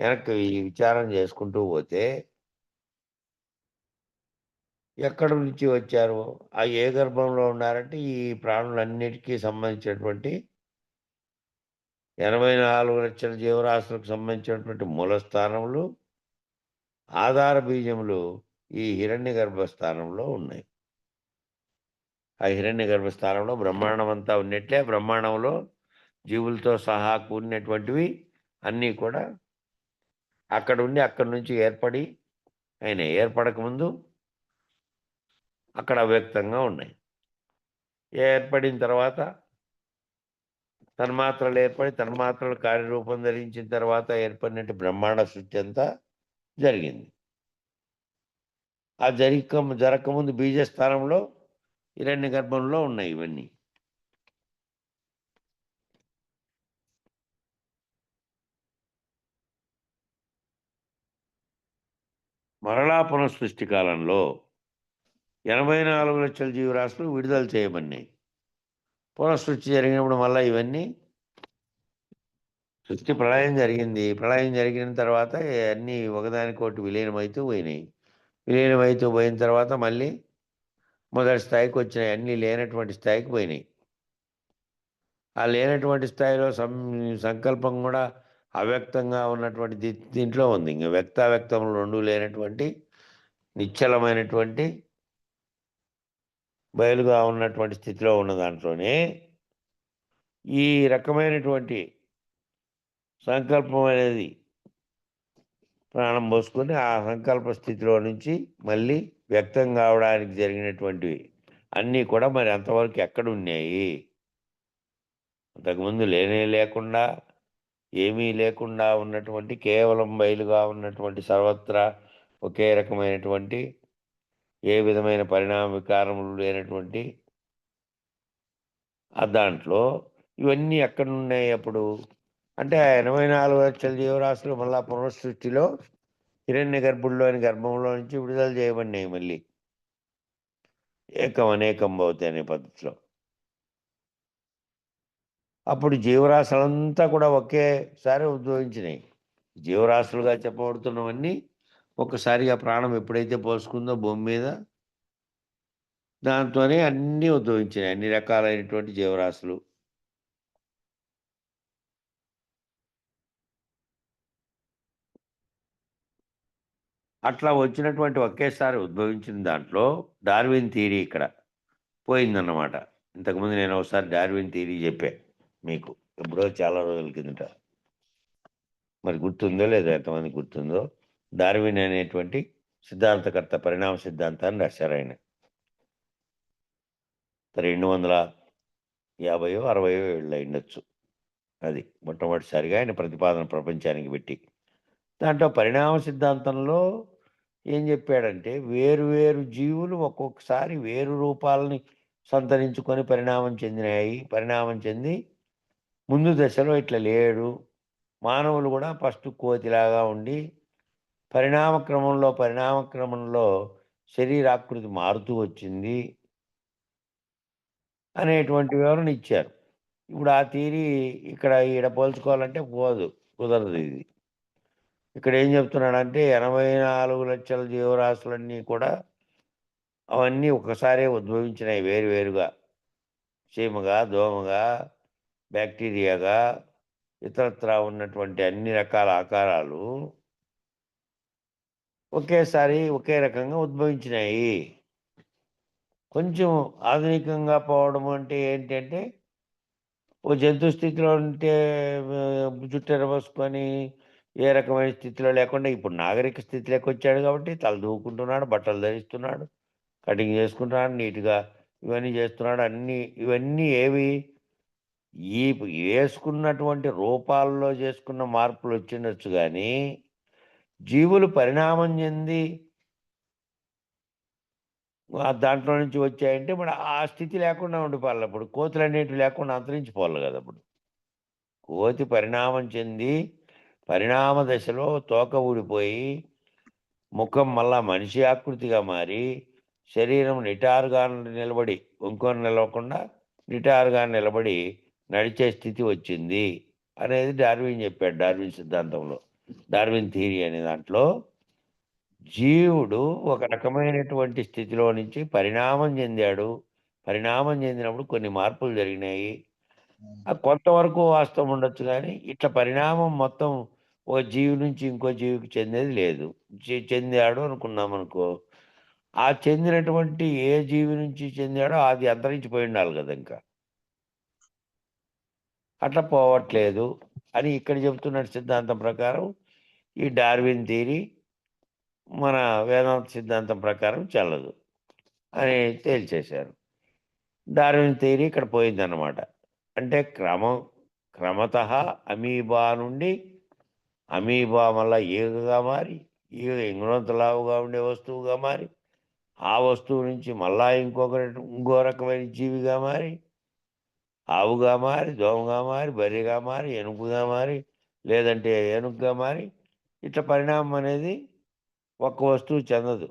S2: వెనక్కి ఈ విచారం చేసుకుంటూ పోతే ఎక్కడి నుంచి వచ్చారు? ఆ ఏ గర్భంలో ఉన్నారంటే ఈ ప్రాణులన్నిటికీ సంబంధించినటువంటి 84 లక్షల జీవరాశులకు సంబంధించినటువంటి మూలస్థానములు, ఆధార బీజములు ఈ హిరణ్య గర్భస్థానంలో ఉన్నాయి. ఆ హిరణ్య గర్భస్థానంలో బ్రహ్మాండం అంతా ఉన్నట్లే బ్రహ్మాండంలో జీవులతో సహా కూడినటువంటివి అన్నీ కూడా అక్కడి నుంచి ఏర్పడి ఏర్పడకముందు అక్కడ అవ్యక్తంగా ఉన్నాయి. ఏర్పడిన తర్వాత తన్మాత్రలు ఏర్పడి తన్మాత్రలు కార్యరూపం ధరించిన తర్వాత ఏర్పడినట్టు బ్రహ్మాండ సృష్టి అంతా జరిగింది. ఆ జరగకముందు బీజస్థానంలో హిరణ్య గర్భంలో ఉన్నాయి ఇవన్నీ. మరలా పునఃసృష్టి కాలంలో 84 లక్షల జీవరాశులు విడుదల చేయబడినాయి. పునఃసృష్టి జరిగినప్పుడు మళ్ళీ ఇవన్నీ సృష్టి ప్రళయం జరిగింది. ప్రళయం జరిగిన తర్వాత అన్నీ ఒకదానికొకటి విలీనమవుతూ పోయినాయి. విలీనమవుతూ పోయిన తర్వాత మళ్ళీ మొదటి స్థాయికి వచ్చినాయి. అన్నీ లేనటువంటి స్థాయికి పోయినాయి. ఆ లేనటువంటి స్థాయిలో సంకల్పం కూడా అవ్యక్తంగా ఉన్నటువంటి దీంట్లో ఉంది. ఇంక వ్యక్తావ్యక్తములు రెండు లేనటువంటి నిశ్చలమైనటువంటి బయలుగా ఉన్నటువంటి స్థితిలో ఉన్న దాంట్లోనే ఈ రకమైనటువంటి సంకల్పం అనేది ప్రాణం పోసుకొని ఆ సంకల్ప స్థితిలో నుంచి మళ్ళీ వ్యక్తం కావడానికి జరిగినటువంటివి అన్నీ కూడా మరి అంతవరకు ఎక్కడ ఉన్నాయి? అంతకుముందు లేకుండా ఏమీ లేకుండా ఉన్నటువంటి కేవలం బయలుగా ఉన్నటువంటి సర్వత్రా ఒకే రకమైనటువంటి ఏ విధమైన పరిణామ వికారములు లేనటువంటి ఆ దాంట్లో ఇవన్నీ ఎక్కడున్నాయి అప్పుడు? అంటే 84 లక్షల జీవరాశులు మళ్ళా పునఃసృష్టిలో హిరణ్య గర్భంలో నుంచి విడుదల చేయబడినాయి. మళ్ళీ అనేకం భవతి అనే పద్ధతిలో అప్పుడు జీవరాశులంతా కూడా ఒకేసారి ఉద్భవించినాయి. జీవరాశులుగా చెప్పబడుతున్నవన్నీ ఒక్కసారిగా ప్రాణం ఎప్పుడైతే పోసుకుందో భూమి మీద దాంతోనే అన్నీ ఉద్భవించినాయి. అన్ని రకాలైనటువంటి జీవరాశులు. అట్లా వచ్చినటువంటి ఒకేసారి ఉద్భవించిన దాంట్లో డార్విన్ థియరీ ఇక్కడ పోయిందన్నమాట. ఇంతకుముందు నేను ఒకసారి డార్విన్ థియరీ చెప్పా మీకు, ఎప్పుడో చాలా రోజుల కిందట. మరి గుర్తుందో లేదో, ఎంతమంది గుర్తుందో? డార్విన్ అనేటువంటి సిద్ధాంతకర్త పరిణామ సిద్ధాంతాన్ని రాశారు ఆయన. 250 60 ఏళ్ళు అయిండొచ్చు. అది మొట్టమొదటిసారిగా ఆయన ప్రతిపాదన ప్రపంచానికి పెట్టి. దాంట్లో పరిణామ సిద్ధాంతంలో ఏం చెప్పాడంటే వేరు జీవులు ఒక్కొక్కసారి వేరు రూపాలని సంతరించుకొని పరిణామం చెందినాయి. పరిణామం చెంది ముందు దశలో ఇట్లా లేడు. మానవులు కూడా ఫస్ట్ కోతిలాగా ఉండి పరిణామ క్రమంలో శరీరాకృతి మారుతూ వచ్చింది అనేటువంటి వివరణ ఇచ్చారు. ఇప్పుడు ఆ థియరీ ఈడ పోల్చుకోవాలంటే కుదరదు. ఇది ఇక్కడ ఏం చెప్తున్నాడంటే 84 లక్షల జీవరాశులన్నీ కూడా అవన్నీ ఒకసారే ఉద్భవించినాయి వేరుగా. చీమగా, దోమగా, బ్యాక్టీరియాగా, ఇతరత్రా ఉన్నటువంటి అన్ని రకాల ఆకారాలు ఒకేసారి ఒకే రకంగా ఉద్భవించినాయి. కొంచెం ఆధునికంగా పోవడం అంటే ఏంటంటే, ఓ జంతు స్థితిలో ఉంటే జుట్టు ఎరబోసుకొని ఏ రకమైన స్థితిలో లేకుండా ఇప్పుడు నాగరిక స్థితిలోకొచ్చాడు కాబట్టి తల దూకుంటున్నాడు, బట్టలు ధరిస్తున్నాడు, కటింగ్ చేసుకుంటున్నాడు, నీట్‌గా ఇవన్నీ చేస్తున్నాడు. ఇవన్నీ ఏవి? ఈ యేసుకున్నటువంటి రూపాల్లో చేసుకున్న మార్పులొచ్చుండొచ్చు గానీ, జీవులు పరిణామం చెంది దాంట్లో నుంచి వచ్చాయంటే మరి ఆ స్థితి లేకుండా ఉండిపోవాలి. ఇప్పుడు కోతులనేటివి లేకుండా అంతరించిపోవాలి గదా! అప్పుడు. కోతి పరిణామం చెంది, పరిణామ దశలో తోక ఊడిపోయి, ముఖం మళ్ళా మనిషి ఆకృతిగా మారి, శరీరం నిటారుగా నిలబడి, వంకొని నిలవకుండా నిటారుగా నిలబడి నడిచే స్థితి వచ్చింది అనేది డార్విన్ చెప్పాడు. డార్విన్ సిద్ధాంతంలో. డార్విన్ థియరీ అనే దాంట్లో జీవుడు ఒక రకమైనటువంటి స్థితిలో నుంచి పరిణామం చెందాడు. పరిణామం చెందినప్పుడు కొన్ని మార్పులు జరిగినాయి. కొంతవరకు వాస్తవం ఉండొచ్చు గానీ, ఇట్లా పరిణామం మొత్తం ఒక జీవి నుంచి ఇంకో జీవికి చెందేది లేదు. చెందాడు అనుకున్నామనుకో, ఆ చెందినటువంటి ఏ జీవి నుంచి చెందాడో అది అంతరించిపోయి ఉండాలి గదా! ఇంకా. అట్లా పోవట్లేదు అని ఇక్కడ చెబుతున్న సిద్ధాంతం ప్రకారం ఈ డార్విన్ థియరీ మన వేదాంత సిద్ధాంతం ప్రకారం చెల్లదు అని తేల్చేశారు. డార్విన్ థియరీ ఇక్కడ పోయిందన్నమాట. అంటే క్రమతః అమీబా నుండి అమీబా మళ్ళా ఈగగా మారి, ఈగ ఇంగుళంత లావుగా ఉండే వస్తువుగా మారి, ఆ వస్తువు నుంచి మళ్ళా ఇంకో రకమైన జీవిగా మారి, ఆవుగా మారి, దోమగా మారి, బర్రెగా మారి, ఏనుగుగా మారి, లేదంటే ఏనుగుగా మారి, ఇట్లా పరిణామం అనేది ఒక్క వస్తువు చెందదు.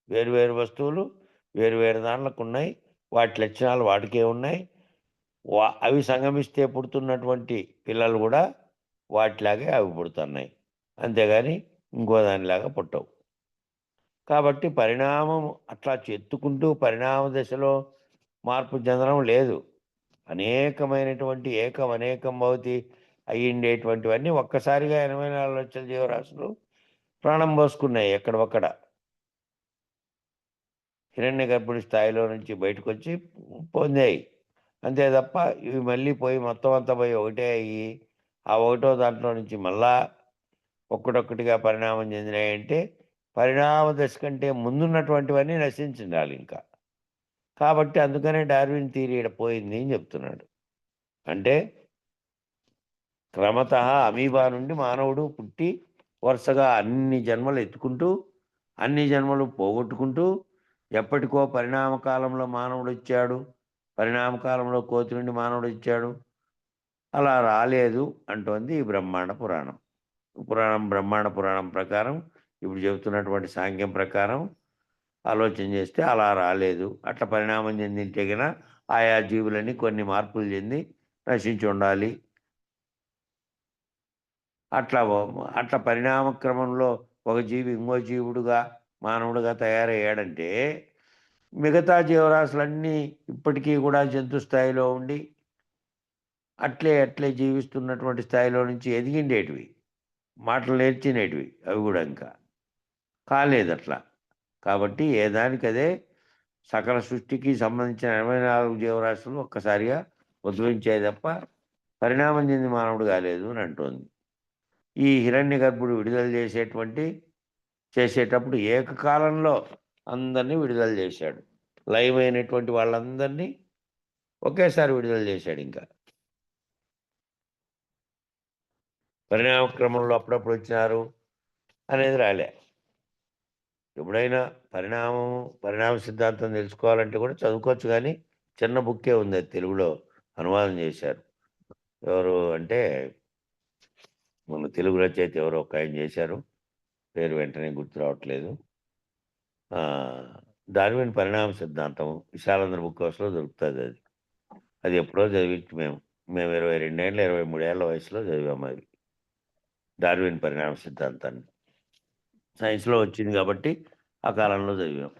S2: వేరు వేరు వస్తువులు వేరు వేరు దాంట్లకున్నాయి. వాటి లక్షణాలు వాటికే ఉన్నాయి. అవి సంగమిస్తే పుడుతున్నటువంటి పిల్లలు గూడా వాటిలాగే అవి పుడుతున్నాయి. అంతేగాని ఇంకో దానిలాగా పుట్టవు. కాబట్టి పరిణామం అట్లా ఎత్తుకుంటూ పరిణామ దశలో మార్పు చెందడం లేదు. అనేకమైనటువంటి అనేకం భవతి అయ్యుండేటువంటివన్నీ ఒక్కసారిగా 84 లక్షల జీవరాశులు ప్రాణం పోసుకున్నాయి ఎక్కడివక్కడ. హిరణ్యగర్భుడి స్థాయిలో నుంచి బయటకొచ్చి పొందాయి. అంతే తప్ప ఇవి మళ్ళీ పోయి మొత్తం అంతా పోయి ఒకటే అయ్యి, ఆ ఒకటో దాంట్లో నుంచి మళ్ళా ఒక్కటొక్కటిగా పరిణామం చెందినాయంటే, పరిణామ దశ కంటే ముందున్నటువంటివన్నీ నశించుండాలింకా. కాబట్టి అందుకనే డార్విన్ థియరీ ఈడ పోయింది అని చెప్తున్నాడు. అంటే క్రమతః అమీబా నుండి మానవుడు పుట్టి వరుసగా అన్ని జన్మలు ఎత్తుకుంటూ, అన్ని జన్మలు పోగొట్టుకుంటూ, ఎప్పటికో పరిణామ కాలంలో మానవుడొచ్చాడు. పరిణామ కాలంలో కోతి నుండి మానవుడొచ్చాడు. అలా రాలేదు అంటోంది ఈ బ్రహ్మాండ పురాణం. బ్రహ్మాండ పురాణం ప్రకారం ఇప్పుడు చెబుతున్నటువంటి సాంఖ్యం ప్రకారం ఆలోచన చేస్తే అలా రాలేదు. అట్లా పరిణామం చెందింటే గిన ఆయా జీవులన్నీ కొన్ని మార్పులు చెంది నశించి ఉండాలి. అట్లా పరిణామ క్రమంలో ఒక జీవి ఇంకో జీవుడుగా, మానవుడుగా తయారయ్యాడంటే, మిగతా జీవరాశులన్నీ ఇప్పటికీ కూడా జంతు స్థాయిలో ఉండి, అట్లే జీవిస్తున్నటువంటి స్థాయిలో నుంచి ఎదిగిండేటివి. మాటలు నేర్చినేటివి అవి గూడా ఇంకా. కాలేదట్లా. కాబట్టి ఏ దానికదే సకల సృష్టికి సంబంధించిన 84 జీవరాశులు ఒక్కసారిగా ఉద్భవించాయి తప్ప, పరిణామం చెంది మానవుడు కాలేదు అని అంటోంది. ఈ హిరణ్యగర్భుడు విడుదల చేసేటప్పుడు ఏకకాలంలో అందరిని విడుదల చేశాడు. లైవ్ అయినటువంటి వాళ్ళందరినీ ఒకేసారి విడుదల చేశాడింకా. పరిణామ క్రమంలో అప్పుడప్పుడు వచ్చినారు అనేది రాలే. ఎప్పుడైనా పరిణామ సిద్ధాంతం తెలుసుకోవాలంటే కూడా చదువుకోవచ్చు గానీ, చిన్న బుక్కే ఉంది అది తెలుగులో అనువాదం చేశారు. ఎవరు అంటే, మన తెలుగు రచయిత ఎవరో ఒకాయన చేశారు. పేరు వెంటనే గుర్తు రావట్లేదు. డార్విన్ పరిణామ సిద్ధాంతం విశాలాంధ్ర బుక్ హౌస్‌లో దొరుకుతదది. అది ఎప్పుడో చదివించి మేము 22 ఏళ్ల, 23 ఏళ్ల వయసులో చదివామది. డార్విన్ పరిణామ సిద్ధాంతాన్ని. సైన్స్‌లో వచ్చింది కాబట్టి ఆ కాలంలో చదివాం.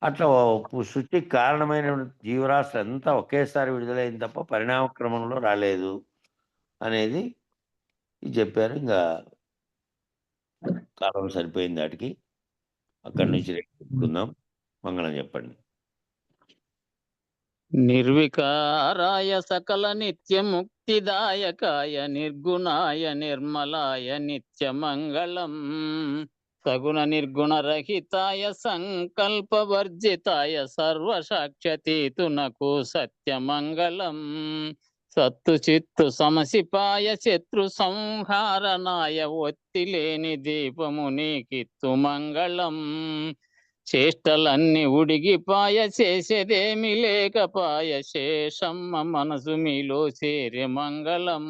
S2: అట్లా సృష్టికి కారణమైన జీవరాశులంతా ఒకేసారి విడుదలైంది తప్ప పరిణామ క్రమంలో రాలేదు. అనేది చెప్పారు. ఇంకా కాలం సరిపోయింది ఆటికి. అక్కడి నుంచి రేపు చెప్పుకుందాం. మంగళం చెప్పండి.
S1: నిర్వికారాయ సకల నిత్యముక్తిదాయకాయ నిర్గుణాయ నిర్మలాయ నిత్యమంగళం సగుణ నిర్గుణ రహితాయ సంకల్పవర్జితాయ సర్వసాక్షతీతునకు సత్యమంగళం సత్తు చిత్తు సమసిపాయ శత్రు సంహారనాయ ఒత్తిలేని దీపము నీకిత్తు మంగళం చేష్టలన్నీ ఉడిగిపాయ చేసేదేమి లేకపాయ శేషమ్మ మనసు మీలో చేరే మంగళం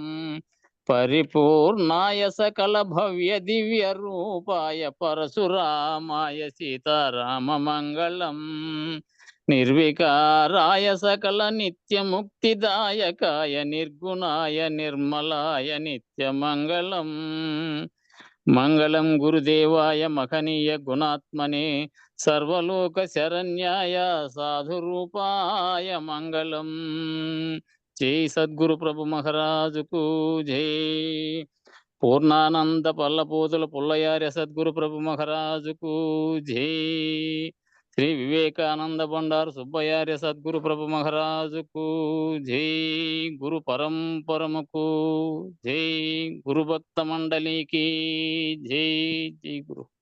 S1: పరిపూర్ణాయ సకల భవ్య దివ్య రూపాయ పరశురామాయ సీతారామ మంగళం నిర్వికారాయ సకల నిత్యముక్తిదాయకాయ నిర్గుణాయ నిర్మలాయ నిత్యమంగళం మంగళం గురుదేవాయ మహనీయ గుణాత్మనే సర్వలోక శరణ్యాయ సాధురూపాయ మంగళం. జై సద్గురు ప్రభు మహారాజుకు జై. పూర్ణానంద పల్లపోతుల పుల్లయార్య సద్గురు ప్రభు మహారాజుకు జై. శ్రీ వివేకానంద బండారు సుబ్బయార్య సద్గురు ప్రభు మహారాజుకు జై. గురు పరంపరముకు జై. గురు భక్త మండలికి జై. జై గురు.